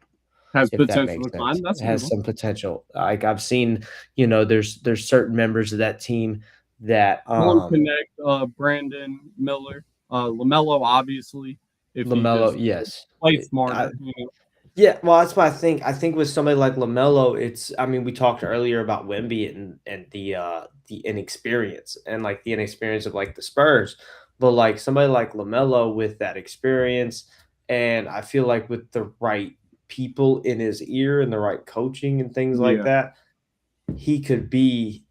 has if that potential makes to sense. climb. That's It a good has one. some potential. Like I've seen, there's certain members of that team that One connect, Brandon Miller, Lamelo, obviously, if he LaMelo, just yes. played smarter. Yeah, well, that's what I think. I think with somebody like LaMelo, it's I mean, we talked earlier about Wemby and the inexperience and like the inexperience of like the Spurs, but like somebody like LaMelo with that experience, and I feel like with the right people in his ear and the right coaching and things like Yeah, that, he could be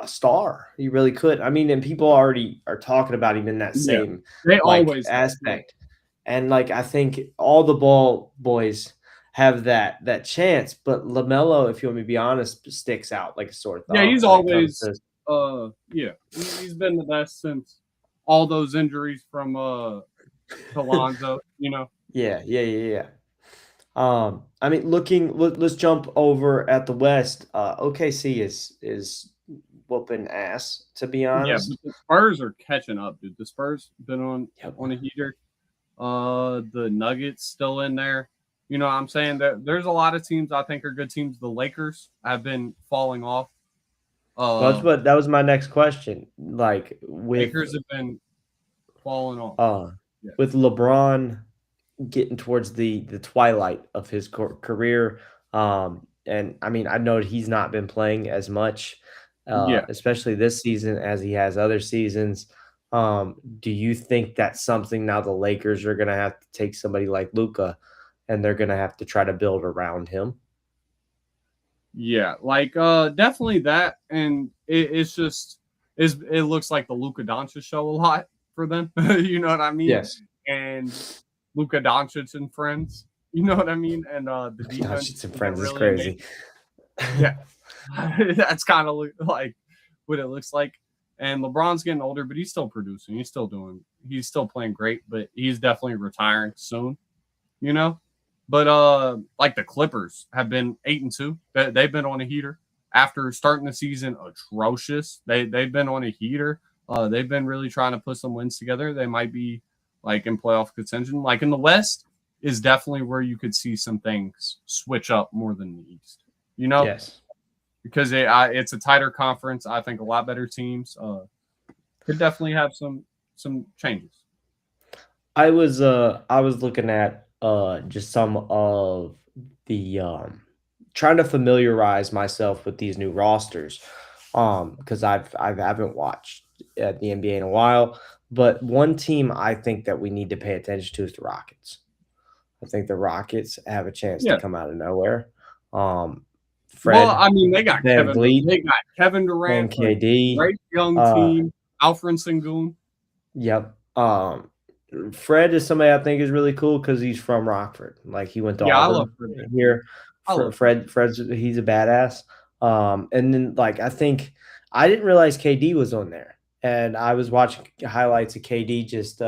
a star. He really could. I mean, and people already are talking about him in that yeah. same They like always have. Yeah, aspect. And like I think all the ball boys have that chance, but LaMelo, if you want me to be honest, sticks out like a sore yeah. thumb He's when it comes always to Yeah, he's been the best since all those injuries from to Lonzo. Yeah. I mean, let's jump over at the West. OKC is whooping ass, to be Yeah, but honest. the Spurs are catching up, dude. The Spurs been Yep. on a heater. The Nuggets still in there. You know what I'm saying? There's a lot of teams I think are good teams. The Lakers have been falling off. Well, that's Uh what that was my next question. Like with Lakers have been falling off. uh Yeah. with LeBron getting towards the twilight of his career, and I mean, I know he's not been playing as much, Yeah. especially this season as he has other seasons. Do you think that's something now the Lakers are going to have to take somebody like Luca, and they're going to have to try to build around him? Yeah, like definitely that, and it's just it looks like the Luka Doncic show a lot for them. You know what I mean? Yes. And Luka Doncic and friends. You know what I mean? And the defense Doncic and isn't friends is really amazing. crazy. Yeah, that's kind of like what it looks like. And LeBron's getting older, but he's still producing. He's still playing great, but he's definitely retiring soon. You know, but like the Clippers have been 8-2. They've been on a heater after starting the season atrocious. They've been on a heater. They've been really trying to put some wins together. They might be like in playoff contention. Like in the West is definitely where you could see some things switch up more than the East. You know, Yes. because it's a tighter conference. I think a lot better teams could definitely have some changes. I was looking at just some of the trying to familiarize myself with these new rosters because I haven't watched the NBA in a while, but one team I think that we need to pay attention to is the Rockets. I think the Rockets have a chance to Yeah. come out of nowhere. Um Well, Fred I mean, they got Van Vliet They got Kevin and Durant, a KD. great young Uh team. Alfred Sengun. yep. Fred is somebody I think is really cool because he's from Rockford. Like he went to Yeah, I love Auburn Fred. here. I love Fred. Fred's he's a badass. And then like I think I didn't realize KD was on there, and I was watching highlights of KD just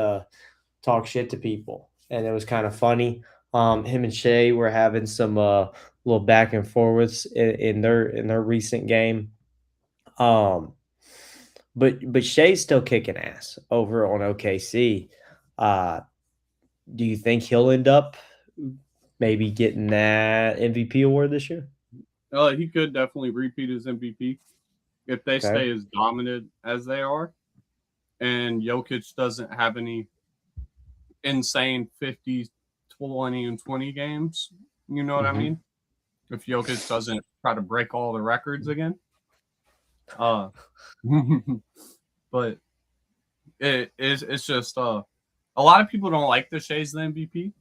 talk shit to people, and it was kind of funny. Him and Shea were having some little back and forwards in their recent game. Um, but Shea's still kicking ass over on OKC. Uh, do you think he'll end up maybe getting that MVP award this year? He could definitely repeat his MVP if they Okay. stay as dominant as they are, and Jokic doesn't have any insane 50, 20, and 20 games. You know what I Mhm. mean? If Jokic doesn't try to break all the records again. Uh, but it's just a lot of people don't like the Shea's the MVP.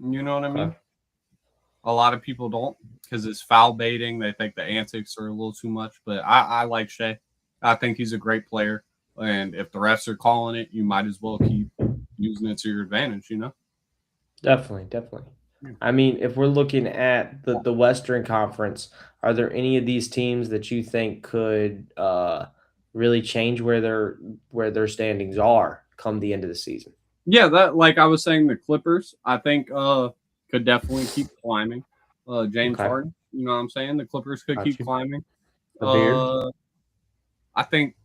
You know what I mean? Okay. A lot of people don't because it's foul baiting. They think the antics are a little too much, but I like Shea. I think he's a great player, and if the refs are calling it, you might as well keep using it to your advantage. You know? Definitely. I mean, if we're looking at the Western Conference, are there any of these teams that you think could really change where their standings are come the end of the season? Yeah, that like I was saying, the Clippers, I think could definitely keep climbing. James Okay, Harden, you know what I'm saying? The Clippers could got keep you. climbing. The beard. Uh, I think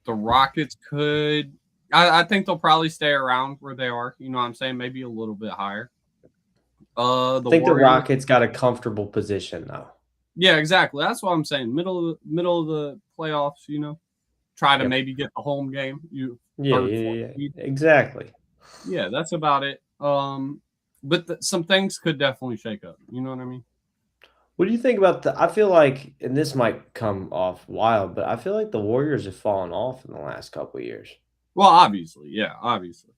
the Rockets could. I think they'll probably stay around where they are. You know what I'm saying? Maybe a little bit higher. I The think the Warriors. Rockets got a comfortable position though. Yeah, exactly. That's what I'm saying. Middle of the playoffs. You know, try to Yep. maybe get the home game. You Yeah, third, yeah, fourth yeah. seed. Exactly. Yeah, that's about it. But some things could definitely shake up. You know what I mean? What do you think about I feel like, and this might come off wild, but I feel like the Warriors have fallen off in the last couple of years. Well, obviously, yeah, obviously.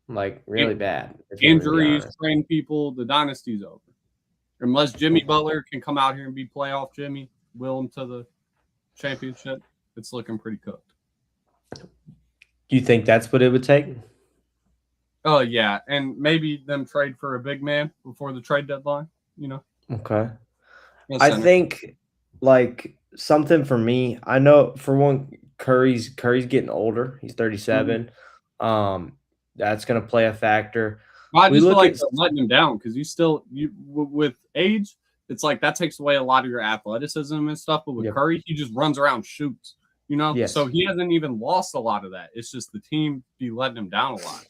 Like In- really bad, if I'm gonna be Injuries, honest. train people, the dynasty's over. Unless Jimmy Butler can come out here and be playoff Jimmy, will him to the championship, it's looking pretty cooked. Do you think that's what it would take? Oh yeah, and maybe them trade for a big man before the trade deadline. You know, Okay. a I center. think like something for me. I know for one, Curry's getting older. He's Mhm. 37. That's gonna play a factor. Well, I We just feel look like at they're letting him down because with age, it's like that takes away a lot of your athleticism and stuff. But with Yep. Curry, he just runs around, shoots, so Yes. he hasn't even lost a lot of that. It's just the team be letting him down a lot.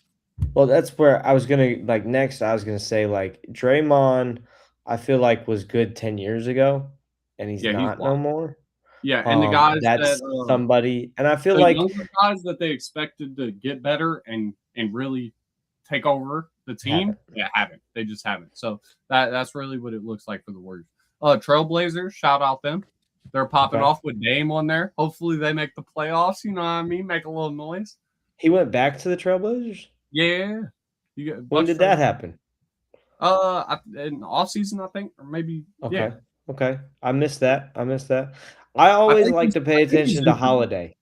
Well, that's where I was gonna like next. I was gonna say like Draymond. I feel like was good 10 years ago, and he's Yeah, he's not no wild. more. Yeah, and the guys that That's somebody, and I feel the like younger guys that they expected to get better and really take over the team, haven't. yeah, haven't. They just haven't. So that's really what it looks like for the Warriors. Trailblazers, shout out them. They're popping Okay, off with Dame on there. Hopefully they make the playoffs. You know what I mean? Make a little noise. he went back to the Trailblazers. Yeah, you got When Bucks did trade. that happen? In off season, I think, or maybe yeah. Okay, okay, I missed that. I missed that. I I always think like he's to I pay think he's attention to in. Holiday.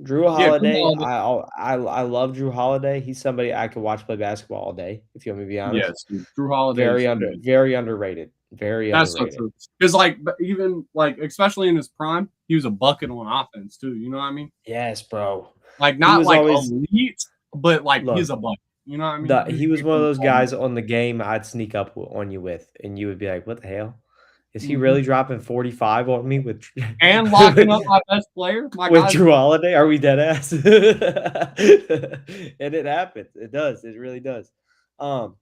Drew Yeah, Drew Holiday, Holiday. I love Drew Holiday. He's somebody I could watch play basketball all day. If you want me to be honest, Yes, dude, Drew Holiday's good. very underrated, very That's so underrated. true. Because even especially in his prime, he was a bucket on offense too. You know what I mean? Yes, bro. Like He not was like always elite, but like look. he's a bucket. You know what I mean? He was He's one of gonna those call him. guys on the game I'd sneak up on you with, and you would be like, "What the hell? Is he Mhm. really dropping 45 on me with And locking up my best player, my with guys. Drew Holiday? Are we dead ass?" And it happens. It does. It really does. Um,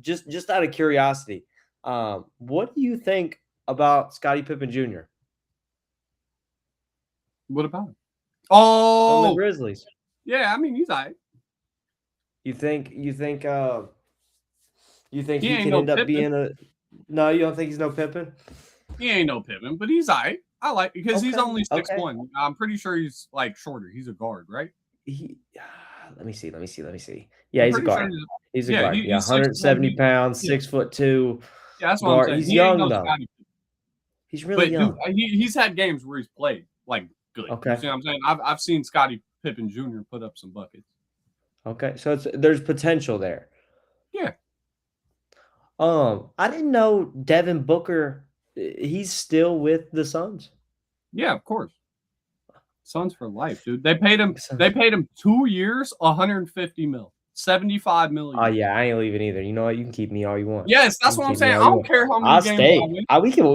just out of curiosity, what do you think about Scottie Pippen Jr. What about him? on the Oh, Grizzlies? yeah. I mean, he's all right. You think He he ain't can no end up Pippen. being a no? You don't think he's no Pippen? He ain't no Pippen, but he's all right. I like because he's Okay, only six okay. one. I'm pretty sure he's like shorter. He's a guard, right? He let me see. Yeah, I'm he's a pretty sure. guard. He's a Yeah, guard. Yeah, he's 6'1". 170 pounds, Yeah, 6'2" yeah, that's what I'm guard. saying. He's He ain't young no though. Scotty, He's really but dude, young. he's had games where he's played like good. You Okay. see what I'm saying? I've seen Scottie Pippen Jr. put up some buckets. Okay. So there's potential there. Yeah, I didn't know Devin Booker. He's still with the Suns. yeah, of course. Suns for life, dude. They paid him. So, They paid him 2 years, 150 mil, 75 mil a oh year. yeah, I ain't leaving either. You know what? You can keep me all you want. Yes, You that's can what I'm keep me saying. all I you don't want. care how many I'll games I stay. win.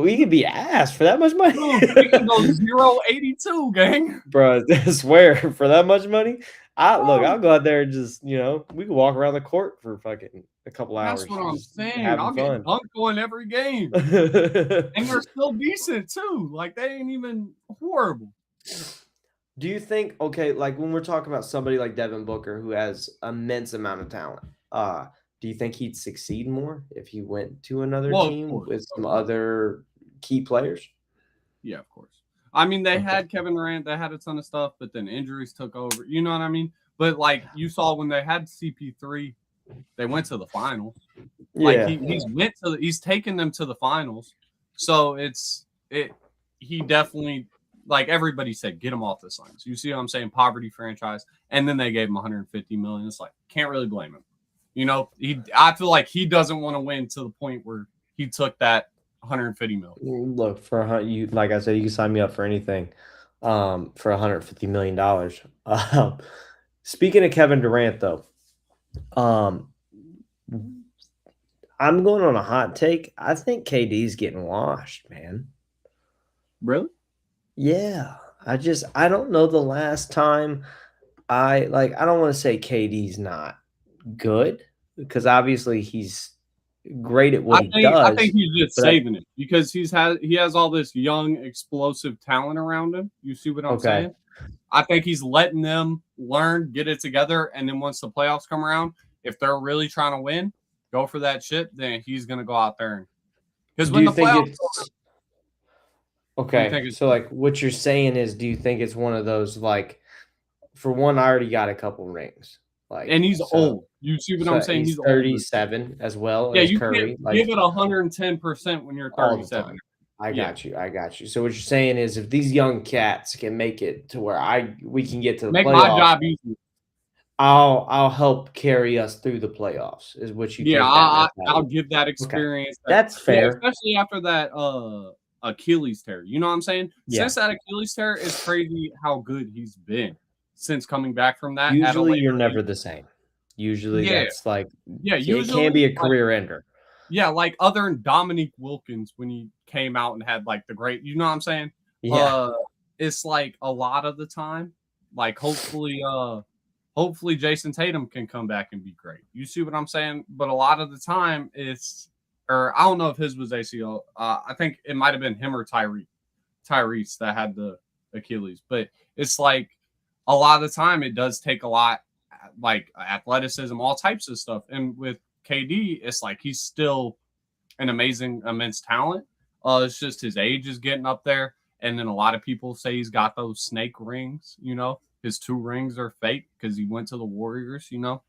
We could be ass for that much money. Dude, we can go 0-82, gang. Bro, I swear for that much money, I'll Bro, go out there and just we can walk around the court for fucking a couple that's hours, what I'm just saying. having I'll get fun. dunked on every game. And they're still decent too. Like they ain't even horrible. Do you think like when we're talking about somebody like Devin Booker who has immense amount of talent, do you think he'd succeed more if he went to another Well, of team course. with some other key players? Yeah, of course. I mean, they Okay. had Kevin Durant, they had a ton of stuff, but then injuries took over. You know what I mean? But like you saw when they had CP3, they went to the finals. Like Yeah. he's taken them to the finals. So he definitely, like everybody said, get him off the Suns. You see what I'm saying? Poverty franchise. And then they gave him 150 million. It's like, can't really blame him. I feel like he doesn't want to win to the point where he took that 150 million. Look, you like I said, you can sign me up for anything for $150 million. Speaking of Kevin Durant though, um I'm going on a hot take. I think KD's getting washed, man. Really? Yeah. I don't know the last time I don't want to say KD's not good because obviously he's great at what he I think does, he's just but saving it because he has all this young explosive talent around him. You see what I'm okay. saying? I think he's letting them learn, get it together, and then once the playoffs come around, if they're really trying to win, go for that shit, then he's gonna go out there and because Do when you the think playoffs it's what do you okay? think it's So like what you're saying is do you think it's one of those like for one I already got a couple rings. Like and he's so old. You see what I'm so saying? he's He's older. 37 as well Yeah, as you can't Curry. Like give it 110% when you're all the 37. time. I Yeah. got you. I got you. So what you're saying is if these young cats can make it to where we can get to the Make my playoffs, job easy. I'll help carry us through the playoffs. Is what you Yeah, think that I'll mentality? give that Okay. experience. That's Yeah, fair. especially after that Achilles tear. You know what I'm saying? Yeah. Since that Achilles tear, it's crazy how good he's been since coming back from that. Usually, you're never the same. Usually, Yeah. that's like Yeah, it can be usually, a career ender. yeah, like other than Dominique Wilkins when he came out and had like the great, you know what I'm saying? Yeah. It's like a lot of the time, like hopefully Jason Tatum can come back and be great. You see what I'm saying? But a lot of the time it's, or I don't know if his was ACL. I think it might have been him or Tyrese that had the Achilles. But it's like a lot of the time it does take a lot, like athleticism, all types of stuff. And with KD, it's like he's still an amazing, immense talent. It's just his age is getting up there. And then a lot of people say he's got those snake rings, you know. His 2 rings are fake because he went to the Warriors, you know.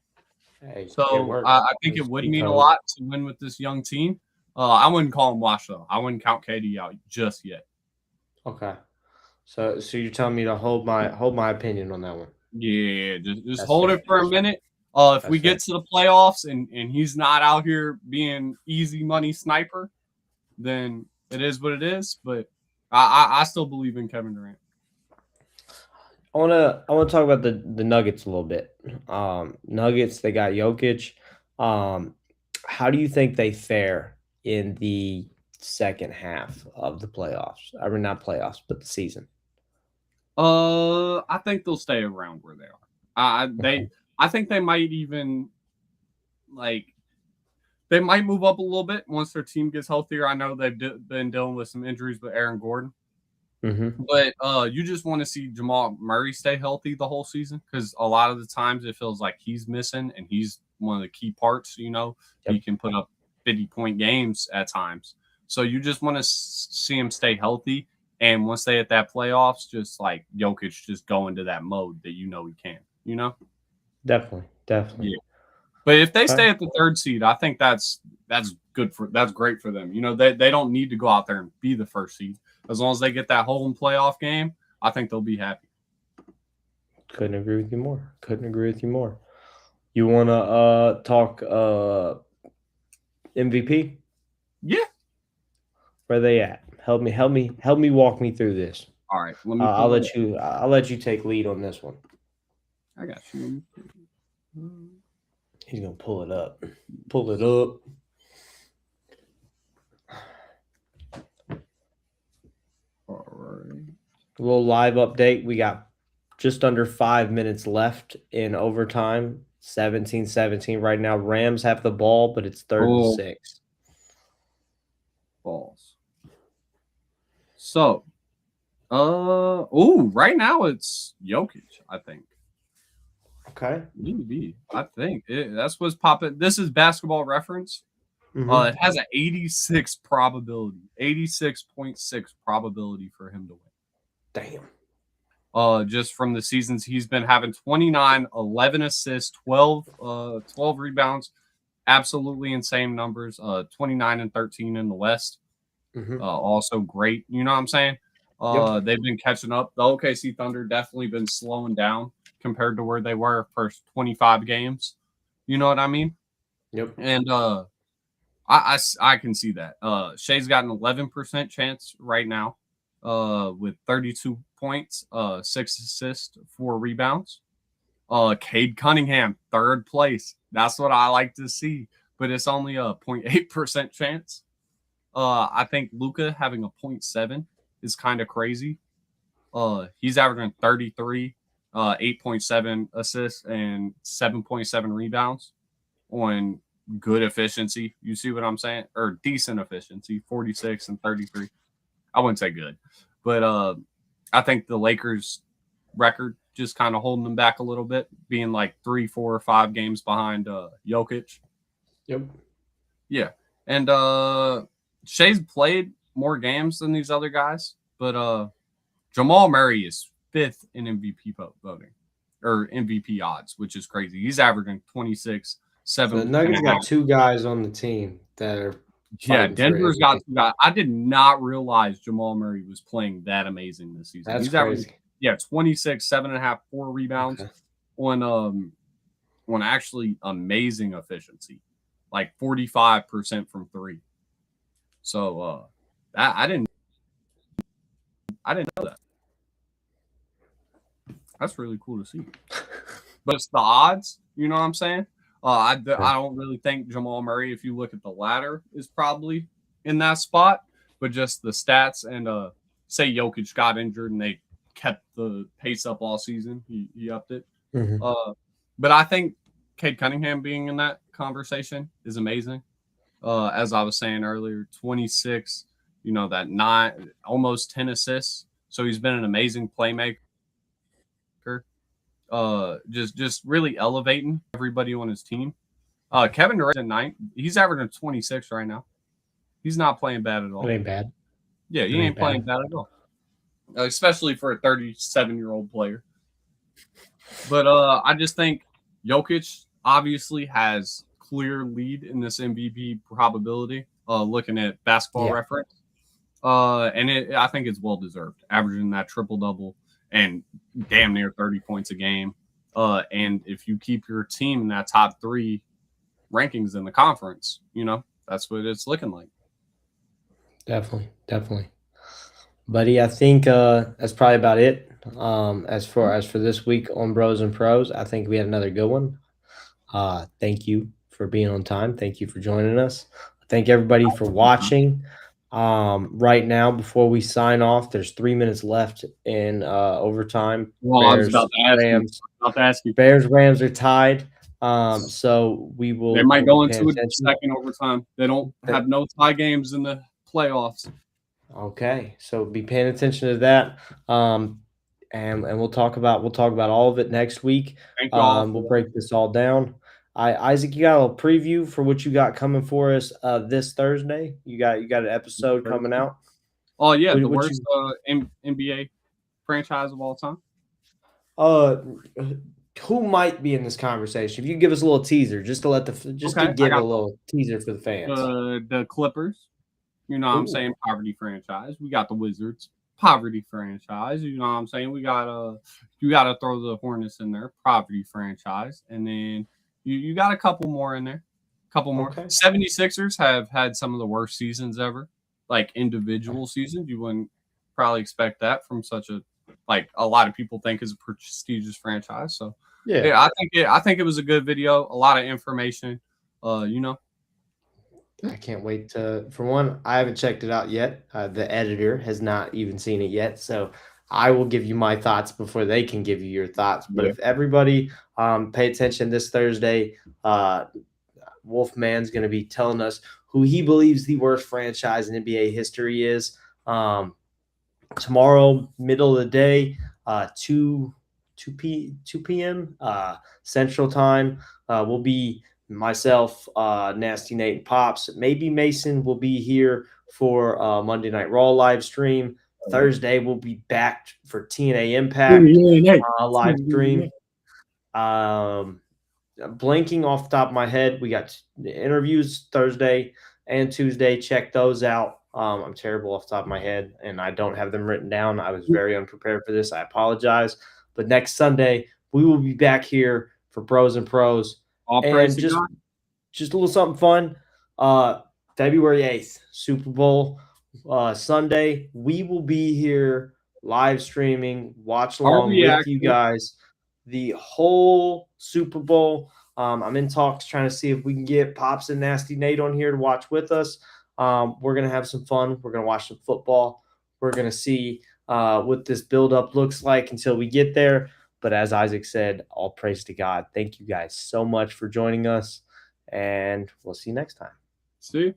Hey, So I think it would mean a lot to win with this young team. I wouldn't call him washed though. I wouldn't count KD out just yet. Okay. So you're telling me to hold my opinion on that one. Yeah, just That's hold fair. it for a minute. If we get to the playoffs and he's not out here being easy money sniper, then it is what it is. But I still believe in Kevin Durant. I wanna talk about the Nuggets a little bit. Nuggets, they got Jokic. How do you think they fare in the second half of the playoffs? I mean, not playoffs, but the season. I think they'll stay around where they are. I think they might even like they might move up a little bit once their team gets healthier. I know they've been dealing with some injuries with Aaron Gordon. But you just want to see Jamal Murray stay healthy the whole season because a lot of the times it feels like he's missing and he's one of the key parts. You know, he can put up 50-point games at times. So you just want to see him stay healthy. And once they hit that playoffs, just like Jokic, just go into that mode that you know he can. You know, Definitely. yeah. But if they stay at the 3rd seed, I think that's great for them. You know, they don't need to go out there and be the 1st seed. As long as they get that home playoff game, I think they'll be happy. Couldn't agree with you more. You want to talk MVP? Yeah. Where they at? Help me walk me through this. All right. Let me I'll let you take lead on this one. I got you. He's gonna pull it up. Pull it up. All right. A little live update. We got just under 5 minutes left in overtime. 17-17 right now. Rams have the ball, but it's 3rd and 6. Balls. So, right now it's Jokic, I think. Okay. Maybe. I think that's what's popping. This is Basketball Reference. It has an 86 probability, 86.6 probability for him to win. Damn. Just from the seasons he's been having 29, 11 assists, 12 rebounds, absolutely insane numbers. 29 and 13 in the West. Also great. You know what I'm saying? They've been catching up. The OKC Thunder definitely been slowing down compared to where they were first 25 games. You know what I mean? Yep. And I can see that. Shea's got an 11% chance right now, with 32 points, 6 assists, 4 rebounds. Cade Cunningham, 3rd place. That's what I like to see, but it's only a 0.8% chance. I think Luka having a 0.7 is kind of crazy. He's averaging 33, 8.7 assists and 7.7 rebounds on good efficiency. You see what I'm saying? Or decent efficiency, 46 and 33. I wouldn't say good, but I think the Lakers record just kind of holding them back a little bit, being like 3, 4, or 5 games behind Jokic. Yep. Yeah. And Shea's played more games than these other guys, but Jamal Murray is 5th in MVP voting or MVP odds, which is crazy. He's averaging 26, 7. So the Nuggets got 2 guys on the team that are Denver's got 2 guys. I did not realize Jamal Murray was playing that amazing this season. That's He's crazy. averaging 26, 7.5, 4 rebounds on actually amazing efficiency, like 45% from 3. So I didn't. I didn't know that. That's really cool to see. But it's the odds, you know what I'm saying? I don't really think Jamal Murray, if you look at the ladder, is probably in that spot. But just the stats and say Jokic got injured and they kept the pace up all season, he upped it. Mm-hmm. But I think Cade Cunningham being in that conversation is amazing. As I was saying earlier, 26, that 9, almost 10 assists. So he's been an amazing playmaker. Just really elevating everybody on his team. Kevin Durant at 9, he's averaging 26 right now. He's not playing bad at all. It ain't bad. Yeah, he ain't playing bad at all. Especially for a 37-year-old player. But I just think Jokic obviously has clear lead in this MVP probability, looking at Basketball Reference. And I think it's well-deserved, averaging that triple-double and damn near 30 points a game. And if you keep your team in that top 3 rankings in the conference, that's what it's looking like. Definitely. Buddy, I think that's probably about it. As for this week on Bros and Pros, I think we had another good one. Thank you for being on time. Thank you for joining us. Thank everybody for watching. Right now, before we sign off, there's 3 minutes left in overtime. Well, I was about to ask you. Bears, Rams are tied. So we will. They might go into a second overtime. They don't have no tie games in the playoffs. Okay, so be paying attention to that. And we'll talk about all of it next week. We'll break this all down. Isaac, you got a little preview for what you got coming for us this Thursday. You got an episode coming out. Oh yeah, the worst NBA franchise of all time. Who might be in this conversation? If you give us a little teaser, just to give a little teaser for the fans. The Clippers. You know what I'm saying? Poverty franchise. We got the Wizards. Poverty franchise. You know what I'm saying? We got you got to throw the Hornets in there. Poverty franchise. And then you got a couple more in there. Couple more. Okay. 76ers have had some of the worst seasons ever. Like individual seasons. You wouldn't probably expect that from such a lot of people think is a prestigious franchise. So yeah, I think it was a good video. A lot of information. I can't wait for one. I haven't checked it out yet. The editor has not even seen it yet. So I will give you my thoughts before they can give you your thoughts. But if everybody pay attention this Thursday, Wolfman's going to be telling us who he believes the worst franchise in NBA history is. Tomorrow, middle of the day, 2 p.m. Central Time, will be myself, Nasty Nate, and Pops. Maybe Mason will be here for Monday Night Raw live stream. Thursday, we'll be back for TNA Impact live stream. Blanking off the top of my head, we got interviews Thursday and Tuesday. Check those out. I'm terrible off the top of my head, and I don't have them written down. I was very unprepared for this. I apologize. But next Sunday, we will be back here for Bros and Pros. And just a little something fun. February 8th, Super Bowl Sunday. We will be here live streaming, watch along with you guys the whole Super Bowl. I'm in talks trying to see if we can get Pops and Nasty Nate on here to watch with us. We're going to have some fun. We're going to watch some football. We're going to see what this buildup looks like until we get there. But as Isaac said, all praise to God. Thank you guys so much for joining us, and we'll see you next time. See you.